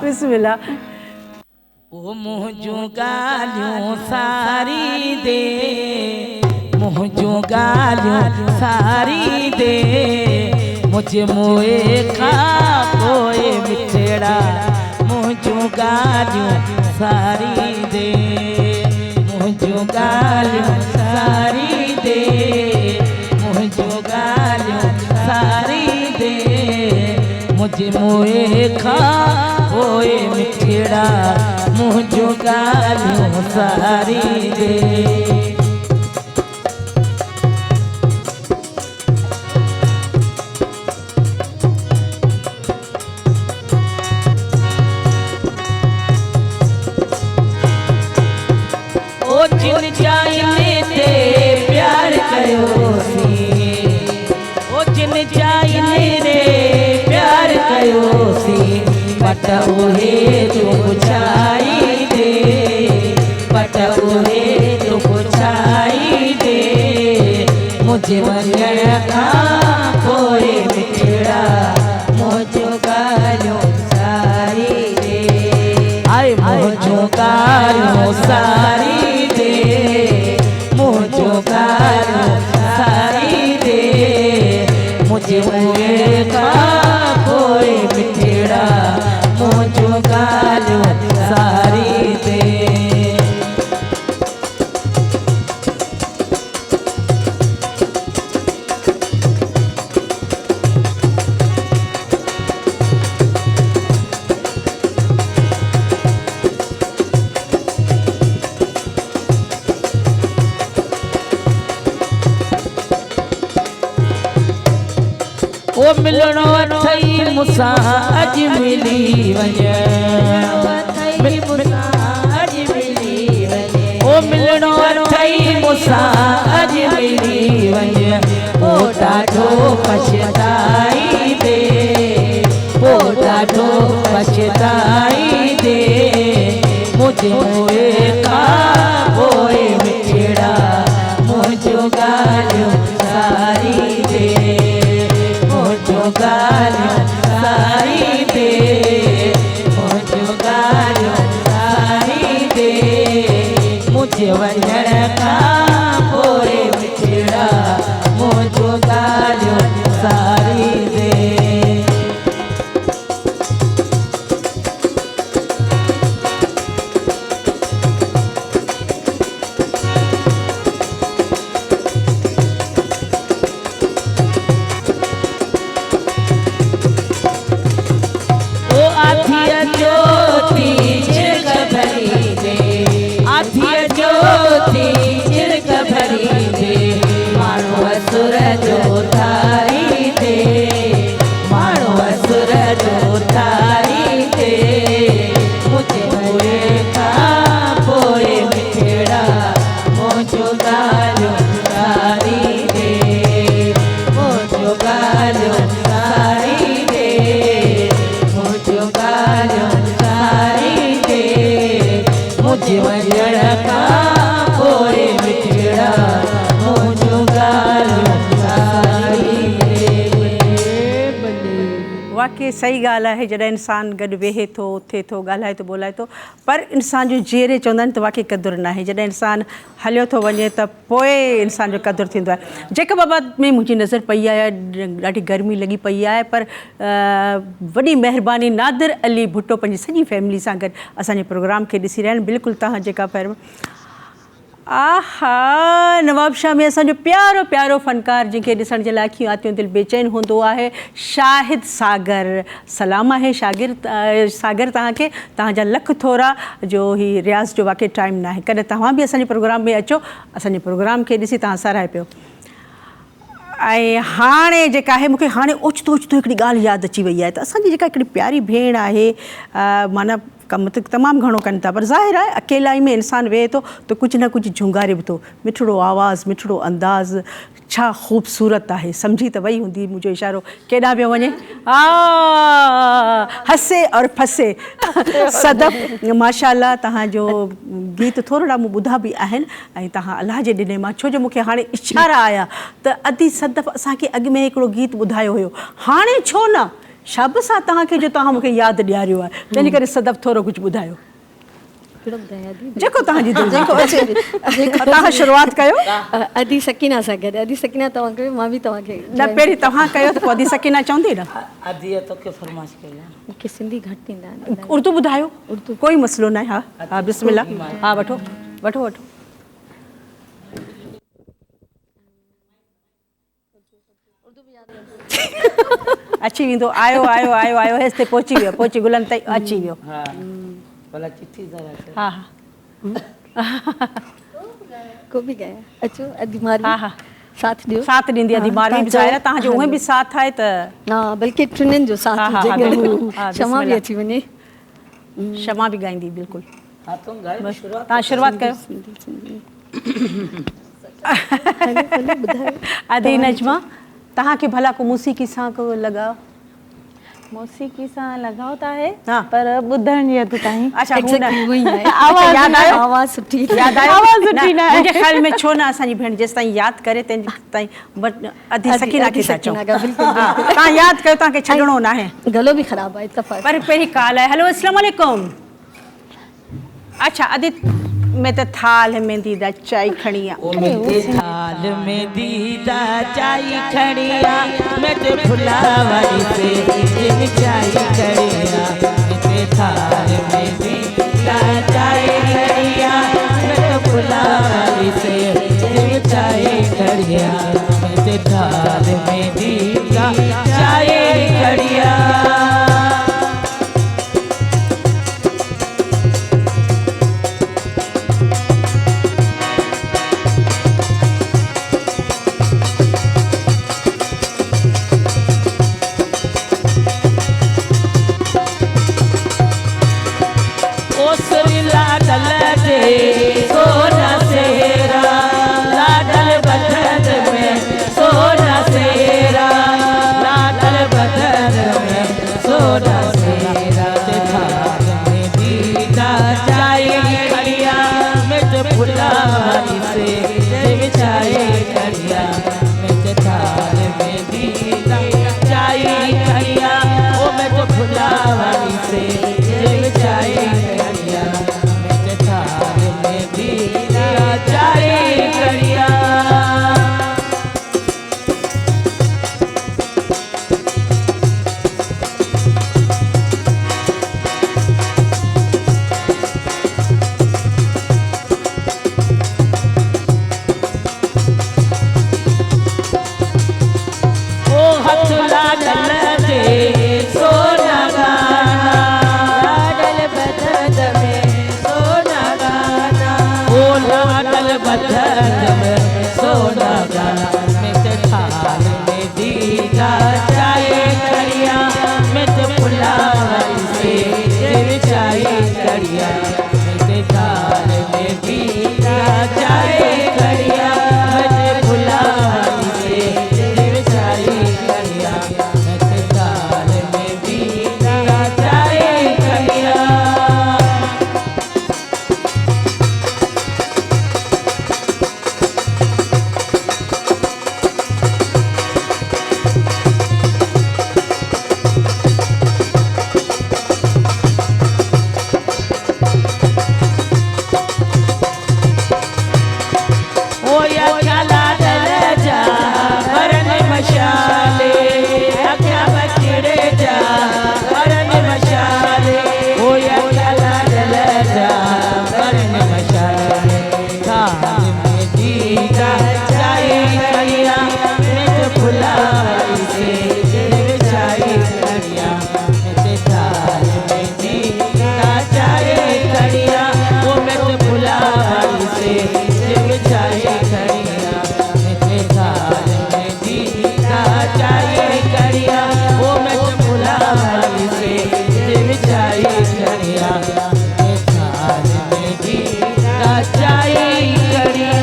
बिस्मिल्लाह। ओ मुंहिंजूं ॻाल्हियूं सारी दे, मुंहिंजूं ॻाल्हियूं सारी दे, मुंहिंजे मुए खां पोइ मिठड़ा मुंहिंजूं ॻाल्हियूं सारी दे, मुंहिंजूं ॻाल्हियूं सारी दे मुझो गालियों सारी दे मुझे मोए खा ओए मिठड़ा मुझो गालियों सारी दे। ओ जिन जाइने ते प्यार कयो सी ओ जिन जाइने रे प्यार कयो सी पट उहे जो पुछाई दे पट उहे जो पुछाई दे मुझे वञण खां पोइ मिठड़ा मुझो गालियों सारी दे आए मुझो गालियों सारी दे मुझो गालियों सारी दे मुझे वञण खां पोइ मिठड़ा मुझो गालियों सारी दे। ओ मिलणो अथई मुसां अज मिली वञ ओ मिलणो अथई मुसां अज मिली वञ ओ ॾाढो पछताई दे ओ ॾाढो पछताई दे मुझे मोए खां पोइ मिठड़ा मुझो गालियों सारी दे मुझो गालियों सारी दे मुझो गालियों सारी दे मुझे वञण खां पोइ मिठड़ा मुझो गालियों सारी दे। वाकई सही ॻाल्हि आहे जॾहिं इंसानु गॾु वेहे थो उथे थो ॻाल्हाए थो ॿोलाए थो पर इंसान जो जीअरे चवंदा आहिनि त वाकई क़दुरु न आहे जॾहिं इंसानु हलियो थो वञे त पोइ इंसान जो क़दुरु थींदो आहे। जेका बाबति में मुंहिंजी नज़र पई आहे ॾाढी गर्मी लॻी पई आहे पर वॾी महिरबानी नादिर अली भुट्टो पंहिंजी सॼी फैमिली सां गॾु असांजे प्रोग्राम खे ॾिसी रहिया आहिनि। बिल्कुलु तव्हां जेका पहिरियों आहा नवाब शाह में असांजो प्यारो प्यारो फ़नकार जंहिंखे ॾिसण जे लाइ अखियूं आतियूं दिलि बेचैन हूंदो आहे शाहिद सागर। सलाम आहे सागर तव्हांखे तव्हांजा लख थोरा जो ही रियाज़ जो वाक़ई टाइम न आहे कॾहिं तव्हां बि असांजे प्रोग्राम में अचो असांजे प्रोग्राम खे ॾिसी तव्हां साराहे पियो। ऐं हाणे जेका आहे मूंखे हाणे ओचितो ओचितो हिकिड़ी ॻाल्हि यादि अची वई आहे त असांजी जेका हिकिड़ी प्यारी भेण आहे माना कमु त तमामु घणो कनि था पर ज़ाहिर आहे अकेलाई में इंसानु वेहे थो त कुझु न कुझु झुंगारे बि थो। मिठड़ो आवाज़ु मिठड़ो अंदाज़ छा ख़ूबसूरत आहे सम्झी त वई हूंदी मुंहिंजो इशारो केॾांहुं पियो वञे हसे और फसे सदफ़ माशाअल्लाह तव्हांजो गीत थोरा मूं ॿुधा बि आहिनि ऐं तव्हां अलाह जे ॾिने मां छो जो मूंखे हाणे इशारा आया त अदी सदफ़ असांखे अॻु में हिकिड़ो गीत ॿुधायो हुयो हाणे छो न शाबस आहे तव्हांखे जो तव्हां मूंखे यादि ॾियारियो आहे तंहिंजे करे सदफ़ थोरो कुझु ॿुधायो जेको तव्हांजी दिलि जेको अचे तव्हां शुरूआति कयो। अदी सकीना सां गॾु अदी सकीना तव्हां कयो मां बि तव्हांखे न पहिरीं तव्हां कयो त पोइ अदी सकीना चवंदी न अदीअ तोखे फरमाइश कई आहे मूंखे सिंधी घटि ईंदा आहिनि उर्दू ॿुधायो उर्दू कोई मसइलो न आहे। हा हा बिस्मिल्लाह हा वठो वठो वठो अची वेंदो आयो आयो आयो आयो हेसि पहुची वियो पहुची गुलनि ताईं अची वियो हाँ भला चिट्ठी ज़रा हा हा को बि गाया अचो अॼु मारी हा हा साथ ॾियो साथ ॾींदी अदी मारवी बि ज़ाहिर आहे तव्हांजो उहे बि साथ आहे त हा बल्कि टिनिनि जो साथ हा, हा, हुजे हा, बिल्कुलु। हा, क्षमा बि बिस्मिल्लाह। अची वञे क्षमा बि ॻाईंदी बिल्कुलु हाँ तुम गाए शुरुआत तव्हां शुरूआत कयो अदी नजमा तव्हांखे भला को मौसीक़ी सां को लॻाव मौसीक़ी सां लॻाव त आहे हा। पर ॿुधण जी हद ताईं अच्छा हू न Exactly उहो ई आहे। आवाज़ यादि आयो आवाज़ सुठी यादि आयो आवाज़ सुठी न आहे। मुंहिंजे ख़्याल में छो न असांजी भेण जेसि ताईं यादि करे तेंजी ताईं अधी सकीना खे था चऊं बिल्कुलु हा, तव्हां यादि कयो तव्हांखे छॾणो न आहे गलो बि ख़राबु आहे इतफ़ाक़ पर पहिरीं कॉल आहे हेलो अस्सलाम वालेकुम अच्छा अदी मैं त थाल में दीदा चाय खणी आ ओ मेरे थाल में दीदा चाय खड़िया मैं ते फुलावारी से जिन चाय खड़िया मेरे थाल में दीदा चाय खड़िया मैं ते फुलावारी से जिन चाय खड़िया मेरे थाल में दीदा चाय खड़िया सोना सेरा लाडल बदन में सोना सेरा लाडल बदन में सोना सेरा थाल में दीदा चाय खड़िया मिट फुलावारी से देव चाय खड़िया मिट थाल में दीदा चाय खड़िया ओ मिट फुलावारी से देव चाय खड़िया थाल में दीदा चाय खड़िया ओ हथ लाडल दे सोना गाना लाडल बदन में सोना गाना ओ लाडल बदन में सोना गाना मिट थाल में दीदा चाय खड़िया मिट फुलावारी से देव चाय खड़िया मिट थाल में दीदा चाय खड़िया मिट फुलावारी से देव चाय खड़िया मिट थाल में दीदा चाय खड़िया ओ या चला दल जा भरन मशाले अख्या बचड़े जा भरन मशाले ओ या चला दल जा भरन मशाले थाल में दीदा चाय खड़िया मिट फुलावारी से देव चाय खड़िया मिट थाल में दीदा चाय खड़िया ओ मिट फुलावारी से देव चाय खड़िया मिट थाल में दीदा चाय खड़िया ओ मिट फुलावारी से देव चाय खड़िया मिट थाल में दीदा चाय खड़िया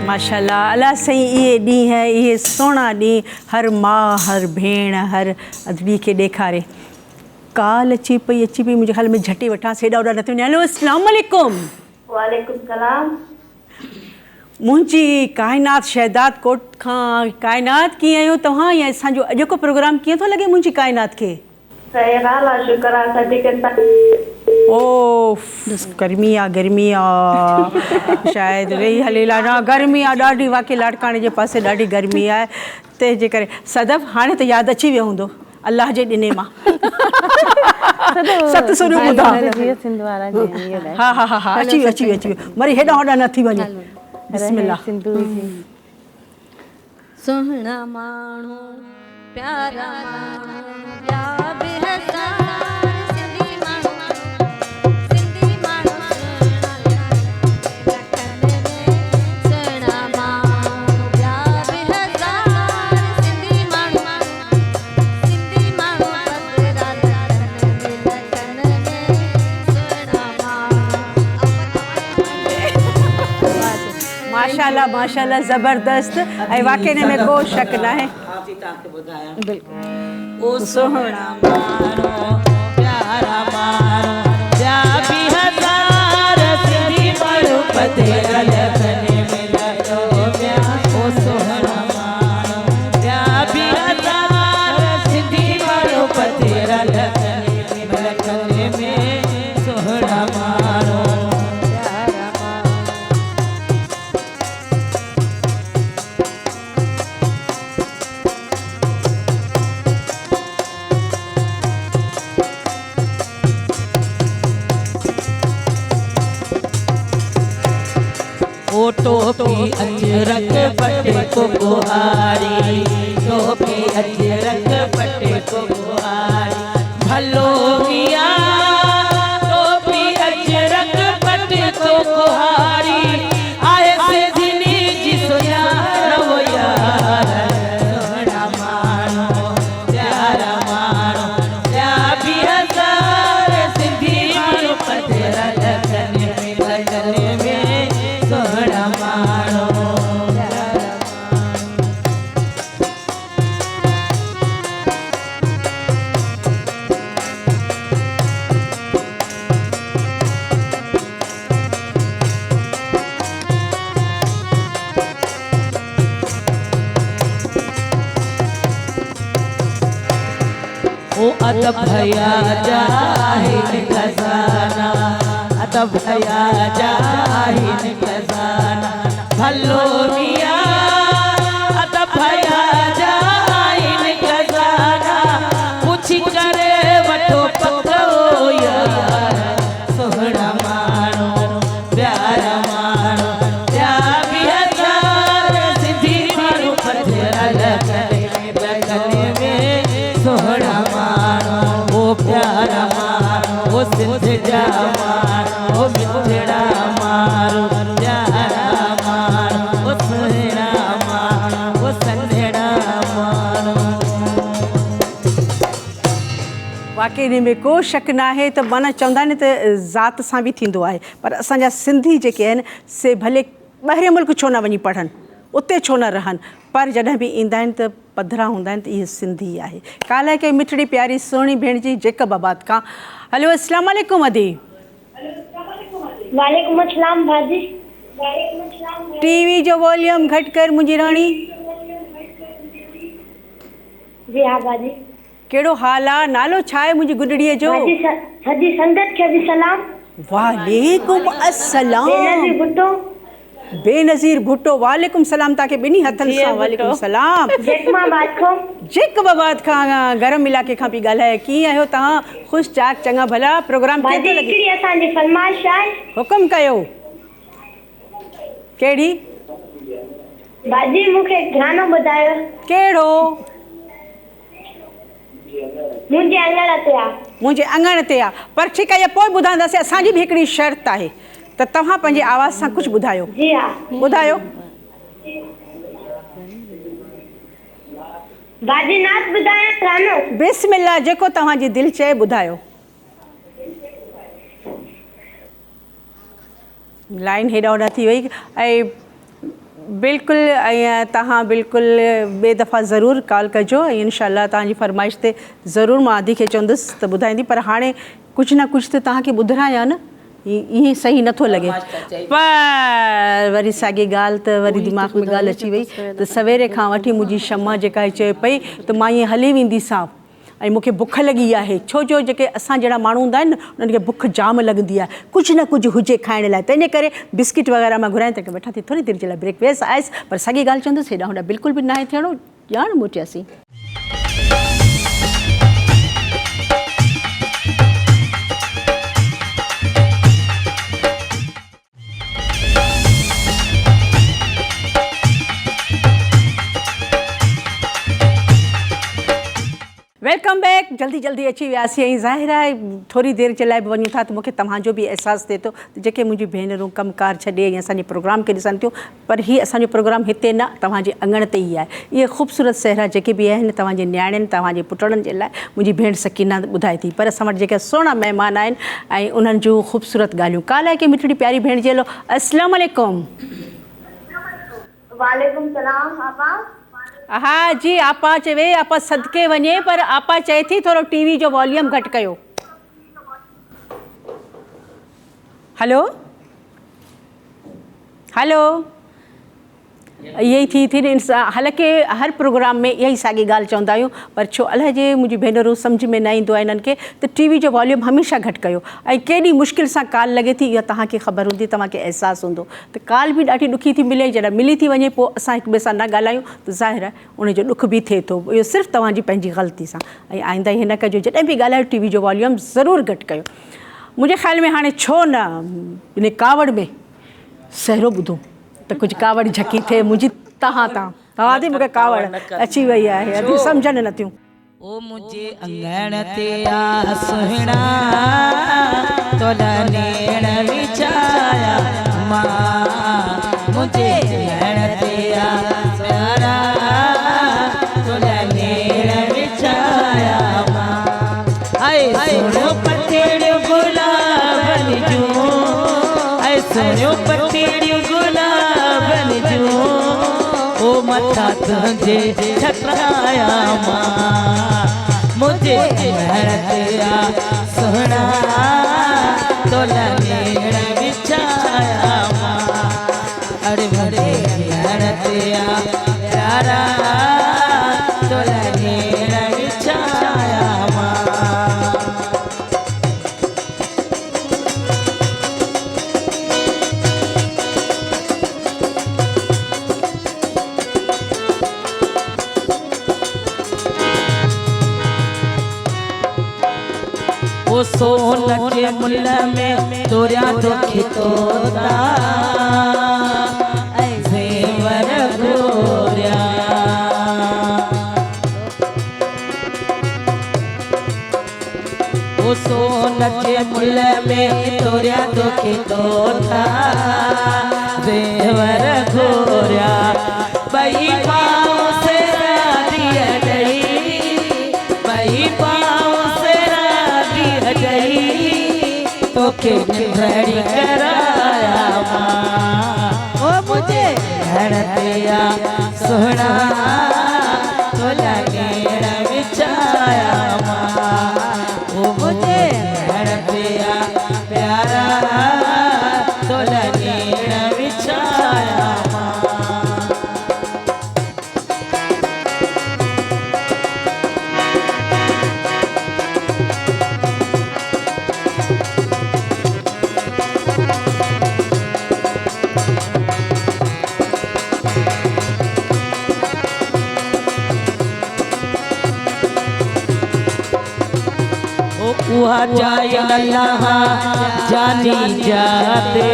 माशाल्लाह अल्लाह सही इहे ॾींहं है इहे सोना ॾींहं हर माउ हर भेण हर ॿी खे ॾेखारे काल अची पई मुंहिंजे ख़्याल में झटी वठांसि हेॾा होॾा न थी वञे हेलो अस्सलाम वालेकुम वालेकुम सलाम मुंहिंजी काइनात शहदाद कोट खां काइनात कीअं आहियो तव्हां या असांजो अॼोको प्रोग्राम कीअं थो लॻे मुंहिंजी काइनात खे सही ॻाल्हि आहे शुक्र आहे सॼी ओ गर्मी आहे शायदि वेही हलेला न गर्मी आहे ॾाढी वाक़ई लाटकाणे जे पासे ॾाढी गर्मी आहे तंहिंजे करे सदब हाणे त यादि अची वियो हूंदो अलाह जे ॾिने मां सत सुर ॿुधा सिंध वारा जी हा हा हा हा अची वियो वरी हेॾा होॾा न थी वञे बिस्मिल्लाह सुहिणा माण्हू प्यारा माण्हू ॿिया बि हज़ार सिंधी माण्हू सुहिणा माण्हू ॿिया बि हज़ार सिंधी माण्हू पधिरा लखन में सुहिणा माशाल्लाह माशाल्लाह ज़बरदस्त ऐं वाकई में को शक न आहे। ओ सोहणा मारो प्यारा मारो ॿिया बि हज़ार सिंधी माण्हू पधिरा लखन में लॻो पिया। ओ सोहणा मारो ॿिया बि हज़ार सिंधी माण्हू पधिरा लखन में सोहणा मारो प्यारा मारो। ओ टोपी अजरक पटे को गुहारी टोपी अजरक पटे को गुहारी भलो किया टोपी अजरक पटे को गुहारी आए से दिनी जी सोया रवो यार सोहणा मानो प्यारा मानो ॿिया बि हज़ार सिंधी माण्हू पधिरा लखन में सोहणा मानो प्यारा ओ अदब भया जाहिन खजाना अदब भया जाहिन खजाना भलो मिया अदब भया जाहिन खजाना पूछी करे वठो पको यार सोहणा मानो प्यारा मानो ॿिया बि हज़ार सिंधी माण्हू पधिरा लखन में सोहणा मानो ओ प्यारा मानो ओ सिंध जा मानो ओ मिठड़ा मारो प्यारा मानो ओ सुहिणा मानो ओ संधड़ा मानो। वाकई में को शक न आहे त माना चवंदा आहिनि त ज़ात सां बि थींदो आहे, पर असांजा सिंधी जेके आहिनि से भले ॿाहिरि मुल्क छो न वञी पढ़नि, उते छो न रहनि, पर जॾहिं बि ईंदा आहिनि त पधिरा हूंदा आहिनि त इहे सिंधी आहे। काल्ह हिकु मिठड़ी प्यारी सुहिणी भेण जी जेकबाबाद खां। हलो अस्सलाम वालेकुम अदी। वालेकुम अस्सलाम भाजी। टीवी जो वॉल्यूम घटि कर मुंहिंजी राणी। जी हाँ भाजी। कहिड़ो हाल आहे, नालो छा आहे मुंहिंजी गुॾड़ीअ जो? भाजी सॼी संगत खे बि सलाम। वालेकुम अस्सलाम। बेनज़ीर भुट्टो। बेनज़ीर भुट्टो वालेकुम सलाम तव्हांखे ॿिन्ही हथनि सां वालेकुम सलाम। जेकबाबाद खां गरम इलाइक़े खां पई ॻाल्हाए। कीअं आहियो तव्हां? ख़ुशि चाक चङा भला। प्रोग्राम कीअं थो लॻे? असांजी फरमाइश आहे। हुकुम कयो। कहिड़ी? भाजी मूंखे गानो ॿुधायो। कहिड़ो? मुंहिंजे अङण ते आहे। मुंहिंजे अङण ते आहे, पर ठीकु आहे, पोइ ॿुधाईंदासीं। असांजी बि हिकिड़ी शर्त आहे त तव्हां पंहिंजे आवाज़ सां कुझु ॿुधायो। जी हा ॿुधायो। भाजी नाच ॿुधायां गानो? बिस्मिल्लाह, जेको तव्हांजी दिलि चए ॿुधायो। लाइन हेॾा होॾा थी वई ऐं बिल्कुलु ऐं तव्हां बिल्कुलु ॿिए दफ़ा ज़रूरु कॉल कजो ऐं इनशाअल्लाह तव्हांजी फरमाइश ते ज़रूरु मां आदि खे चवंदुसि त ॿुधाईंदी, पर हाणे कुझु न कुझु त तव्हांखे ॿुधायां न, ईअं सही नथो लॻे। पर वरी साॻी ॻाल्हि त वरी दिमाग़ में ॻाल्हि अची वई त सवेरे खां वठी मुंहिंजी शमा जेका चए पई त मां ईअं हली वेंदीसां ऐं मूंखे बुख लॻी आहे, छो जो जेके असां जहिड़ा माण्हू हूंदा आहिनि न उन्हनि खे बुख जाम लॻंदी आहे, कुझु न कुझु हुजे खाइण लाइ। तंहिंजे करे बिस्किट वग़ैरह मां घुरायां त वेठा थी थोरी देरि जे लाइ ब्रेकफास्ट आयसि, पर साॻी ॻाल्हि चवंदुसि हेॾा होॾा बिल्कुलु बि न आहे थियणो, ॼाण मोटियासीं। Welcome back. जल्दी जल्दी अची वियासीं ऐं ज़ाहिर आहे थोरी देरि जे लाइ बि वञूं था त मूंखे तव्हांजो बि अहसासु थिए थो त जेके मुंहिंजी भेनरूं कमकार छॾे ऐं असांजे प्रोग्राम खे ॾिसनि थियूं, पर हीअ असांजो प्रोग्राम हिते न, तव्हांजे अंगण ते ई आहे। इहे ख़ूबसूरत सहरा जेके बि आहिनि तव्हांजे न्याणियुनि तव्हांजे पुटड़नि जे लाइ मुंहिंजी भेण सकीना ॿुधाए थी। पर असां वटि जेके सुहिणा महिमान आहिनि ऐं उन्हनि जूं ख़ूबसूरत ॻाल्हियूं। काल आहे की मिठड़ी प्यारी भेण जे लो अस्सलाम वालेकुम। वालेकुम सलाम आपा। हा जी, आपा चवे आपा सदके वञे, पर आपा चए थी थोरो टीवी जो वॉल्यूम घटि कयो। हेलो हेलो, इहे ई थी हालांकि हर प्रोग्राम में इहा ई साॻी ॻाल्हि चवंदा आहियूं, पर छो अलाए जे मुंहिंजी भेनरूं सम्झ में न ईंदो आहे इन्हनि खे त टीवी जो वॉल्यूम हमेशह घटि कयो। ऐं केॾी मुश्किल सां कॉल लॻे थी इहा तव्हांखे ख़बर हूंदी, तव्हांखे अहसासु हूंदो त कॉल बि ॾाढी ॾुखी थी मिले। जॾहिं मिली थी वञे पोइ असां हिक ॿिए सां न ॻाल्हायूं त ज़ाहिर आहे उनजो ॾुख बि थिए थो। इहो सिर्फ़ु तव्हांजी पंहिंजी ग़लती सां। ऐं आईंदा हिन कजो, जॾहिं बि ॻाल्हायो टीवी जो वॉल्यूम ज़रूरु घटि कयो। मुंहिंजे ख़्याल में हाणे छो न इन कावड़ में सहरो ॿुधूं त कुझु कावड़ झकी थिए। मुंहिंजी तव्हां थी मूंखे कावड़ अची वई आहे, अॼु सम्झनि नथियूं। ओ मुझे अंगण ते आ सुहिणा तोला नेण विचाया मां, मुझे अंगण ते आ प्यारा तोला नेण विचाया मां। आए सोनो पतेड़ियो गुलाबन जो, आए सोनो पतेड़ियो गुलाबन जो, ओ मथा तुझे ठकराया मां, मुझे घर तेरा सोना तोला नेड़ बिछाया मां। अरे मुझे घर तेरा प्यारा तोला नेड़ बिछाया मां। ओ सोन के मुल में तोरिया दुखी तोता ऐसे वर गोरिया। ओ सोन के मुल में तोरिया दुखी तोता देवर गोरिया। बई पाँव से दिया गई, बई पाँव तोखे निभड़ी कराया मां, ओ मुझे घर तेरा सोना तोला नेड़ बिछाया मां, ओ मुझे घर तेरा प्यारा तोला नेड़ बिछाया मां। हुआ जाए अल्लाह जानी जाते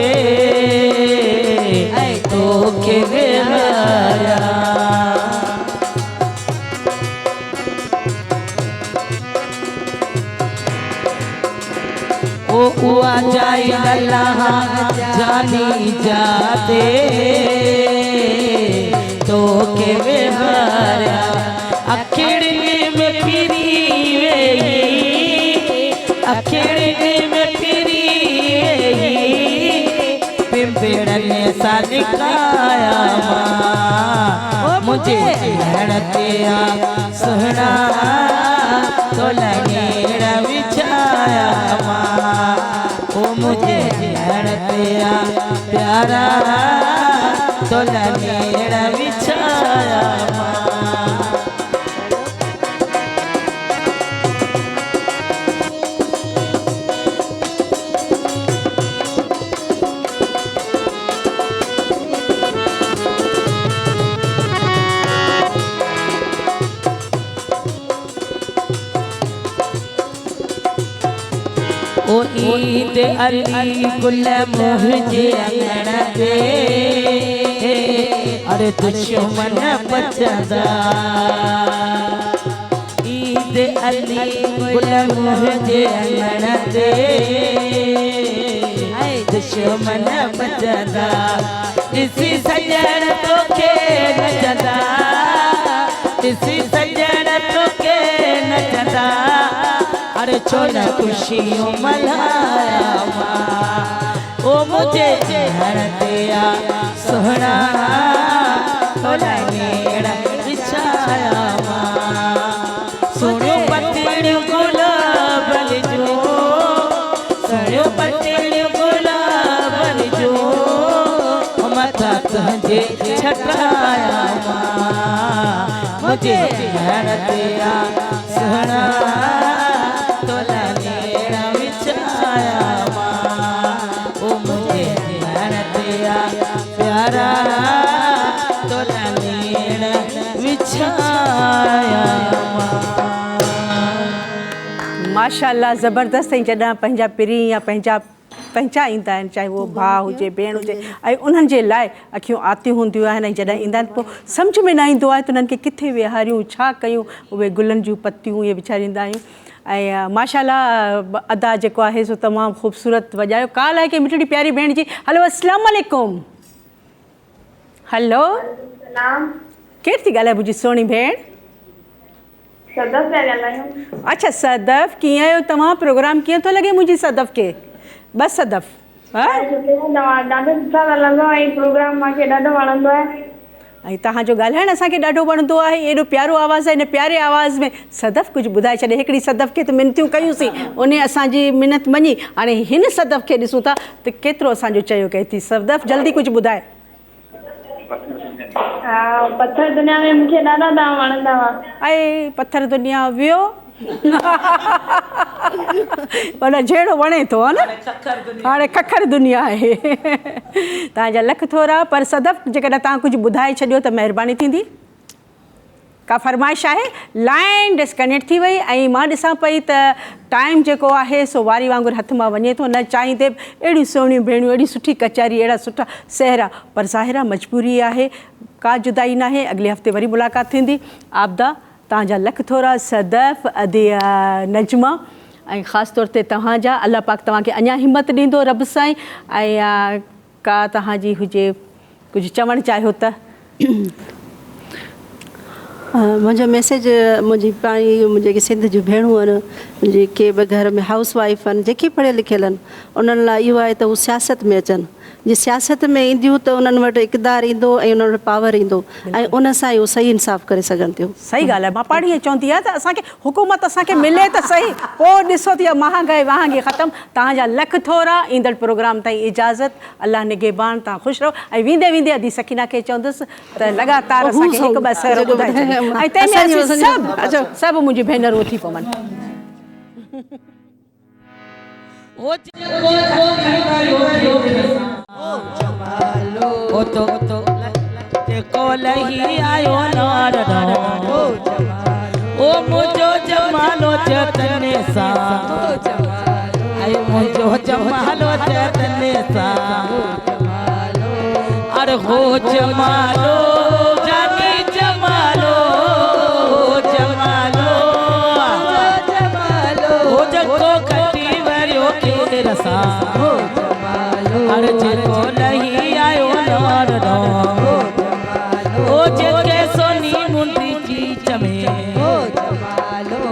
तो के बेहाया। ओ हुआ जाए अल्लाह जानी जाते तो के बेहाया। अखिड़ने में फिरी अखेड़े में फिरी पिंपड़ने सा निकाया मां, ओ मुझे घर तेरा सोना तोला नेड़ बिछाया मां, ओ मुझे घर तेरा प्यारा तोला नेड़ बिछाया मां। ओ ईद अली गुल मुझे अंगण पे, अरे दुश्मन बचदा। ईद दे अली गुल मुझे अंगण दे दुश्मन बचदा इसी सजन तो के नचदा इसी सजन तो के नचदा अरे छोड़ खुशियों मल्हाया ओ मुझे घर दिया सोहना थोड़ा नेड़ा बिछाया सुनो पत्ती गुलाब जो सुनो पत्ती गुलाब जो मथा तुझे छटाया मुझे घर दिया सोहना थोड़ा नेड़ा बिछाया ओ मुझे घर दिया प्यारा थोड़ा नेड़ा बिछाया माशाल्लाह ज़बरदस्त। ऐं जॾहिं पंहिंजा पिरी या पंहिंजा ईंदा आहिनि, चाहे उहो भाउ हुजे भेण हुजे, ऐं उन्हनि जे लाइ अखियूं आतियूं हूंदियूं आहिनि, ऐं जॾहिं ईंदा आहिनि पोइ सम्झ में न ईंदो आहे त उन्हनि खे किथे विहारियूं, छा कयूं। उहे गुलनि जूं पतियूं इहे विछारींदा आहियूं। ऐं माशाल्लाह अदा जेको आहे सो तमामु ख़ूबसूरत वॼायो। काल आहे की मिठड़ी प्यारी भेण जी। हलो अस्सलाम वालेकुम। हलो केरु थी ॻाल्हाए मुंहिंजी सुहिणी भेण? सदफ पिया ॻाल्हायूं। अच्छा सदफ, कीअं आहियो तव्हां? प्रोग्राम कीअं थो लॻे मुंहिंजी सदफ खे? बस सदफ ॾाढो सुठा ॻाल्हाईंदो ऐं प्रोग्राम मूंखे ॾाढो वणंदो आहे। ऐं तव्हांजो ॻाल्हाइणु असांखे ॾाढो वणंदो आहे। एॾो प्यारो आवाज़ु आहे, इन प्यारे आवाज़ में सदफ कुझु ॿुधाए छॾे। हिकिड़ी सदफ खे त मिनतियूं कयूंसीं, उन असांजी मिनत मञी। हाणे हिन सदफ खे ॾिसूं था त केतिरो असांजो चयो कई थी। सदफ जल्दी कुझु ॿुधाए। हा, पत्थर दुनिया में मूंखे ॾाढा तव्हां वणंदा हुआ। ऐं पत्थर दुनिया वियो माना जहिड़ो वणे थो आहे न। हाणे खखर दुनिया आहे। तव्हांजा लख थोरा। पर सदफ जेकॾहिं तव्हां कुझु ॿुधाए छॾियो त महिरबानी थींदी। का फरमाइश आहे? लाइन डिस्कनेक्ट थी वई ऐं मां ॾिसां पई त टाइम जेको आहे सो वारी वांगुरु हथ मां वञे थो। न चाहींदे अहिड़ियूं सुहिणियूं भेणियूं, अहिड़ी सुठी कचहरी, अहिड़ा सुठा सहरा। पर ज़ाहिरा मजबूरी आहे, का जुदाई न आहे। अॻिले हफ़्ते वरी मुलाक़ात थींदी। आबदा तव्हांजा लख थोरा। सदफ, अदिया, नजमा ऐं ख़ासि तौर ते तव्हांजा। अलाह पाक तव्हांखे अञा हिमत ॾींदो रब साईं। ऐं का तव्हांजी हुजे कुझु चवणु चाहियो त? मुंहिंजो मैसेज मुंहिंजी पाणी जेके सिंध जूं भेणूं आहिनि, जेके बि घर में हाउस वाइफ आहिनि, जेके पढ़ियल लिखियल आहिनि, उन्हनि लाइ इहो आहे त उहे सियासत में अचनि। जे सियासत में ईंदियूं त उन्हनि वटि इक़्तिदारु ईंदो ऐं उन्हनि वटि पावर ईंदो ऐं उन सां ई उहो सही इंसाफ़ करे सघनि थियूं। सही ॻाल्हि आहे। मां पाणी चवंदी आहे त असांखे हुकूमत असांखे मिले त सही, पोइ ॾिसो थी महांगाई वहांगी ख़तमु। तव्हांजा लख थोरा। ईंदड़ प्रोग्राम ताईं इजाज़त। अलाह निगहबान। तव्हां ख़ुशि रहो। ऐं वेंदे वेंदे अदी सकीना खे चवंदुसि त लगातार असांखे हिकु ॿ सहर ॿुधाए छॾे। ऐं तंहिंमें सभु मुंहिंजी भेनरूं थी पवनि। ओ तो को लही आयो नार ओ मुझो जमालो जतने सा आय मुझो जमालो जतने सा अरे हो जमालो जानी जमालो जमालो हो जको खटी वरियो के रसा अरे जेको लही आयो नार ओ जेके सोनी मुंडी चीच में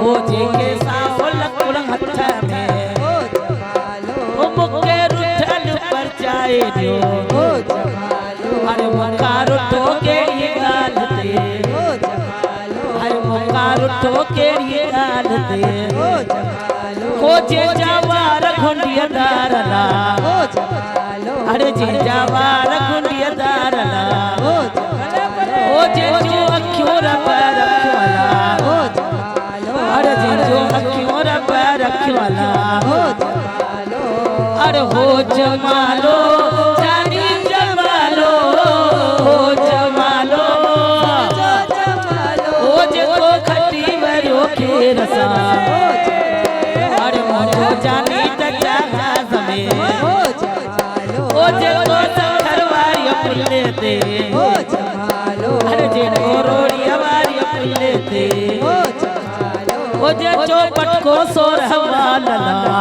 ओ जेके साओ लकुड़ हथ में ओ मुके रुठल पर जाए दियो अरे मुका रुठो केड़ी गाल ते अरे मुका रुठो केड़ी गाल ते ओ जे जवार घुंडिया दारला अरे जे जवार घुंडिया दारला ओ जे जो अखियों रब रखवाला अरे जे जो अखियों रब रखवाला अरे हो जमालो जानी जमालो हो जमालो ओ जे को खटी वरियो के रसा अरे मुझो जानी तका समय ओ जे को सखरवारी पुल्ले ते अरे जे को रोड़ी वारी पुल्ले ते ओ को सोरहवा लला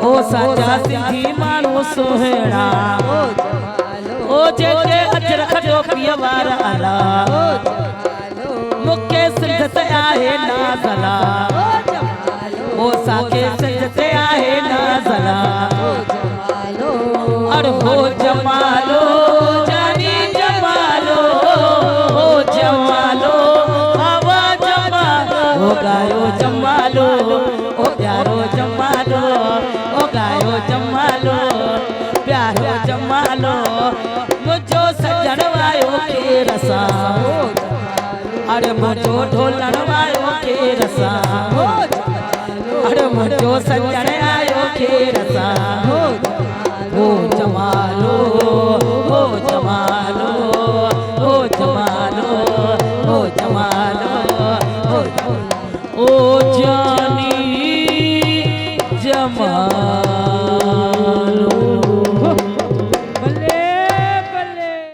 ओ साजा सिंधी मानो सोहणा ओ जेके अजरख जो पिया वार आला मुके सिंध ते आहे नाज़ला ओ साके सिंध ते आहे नाज़ला अरे हो जमालो जानी जमालो हो जमालो हवा जमालो ओ गायो जमालो ओ प्यारो जमालो ओ गायो जमालो प्यारो जमालो मुझो सजण वायो के रसा अरे मुझो ढोलण वायो के रसा अरे मुझो सजण आयो के रसा हो जमालो हो जमालो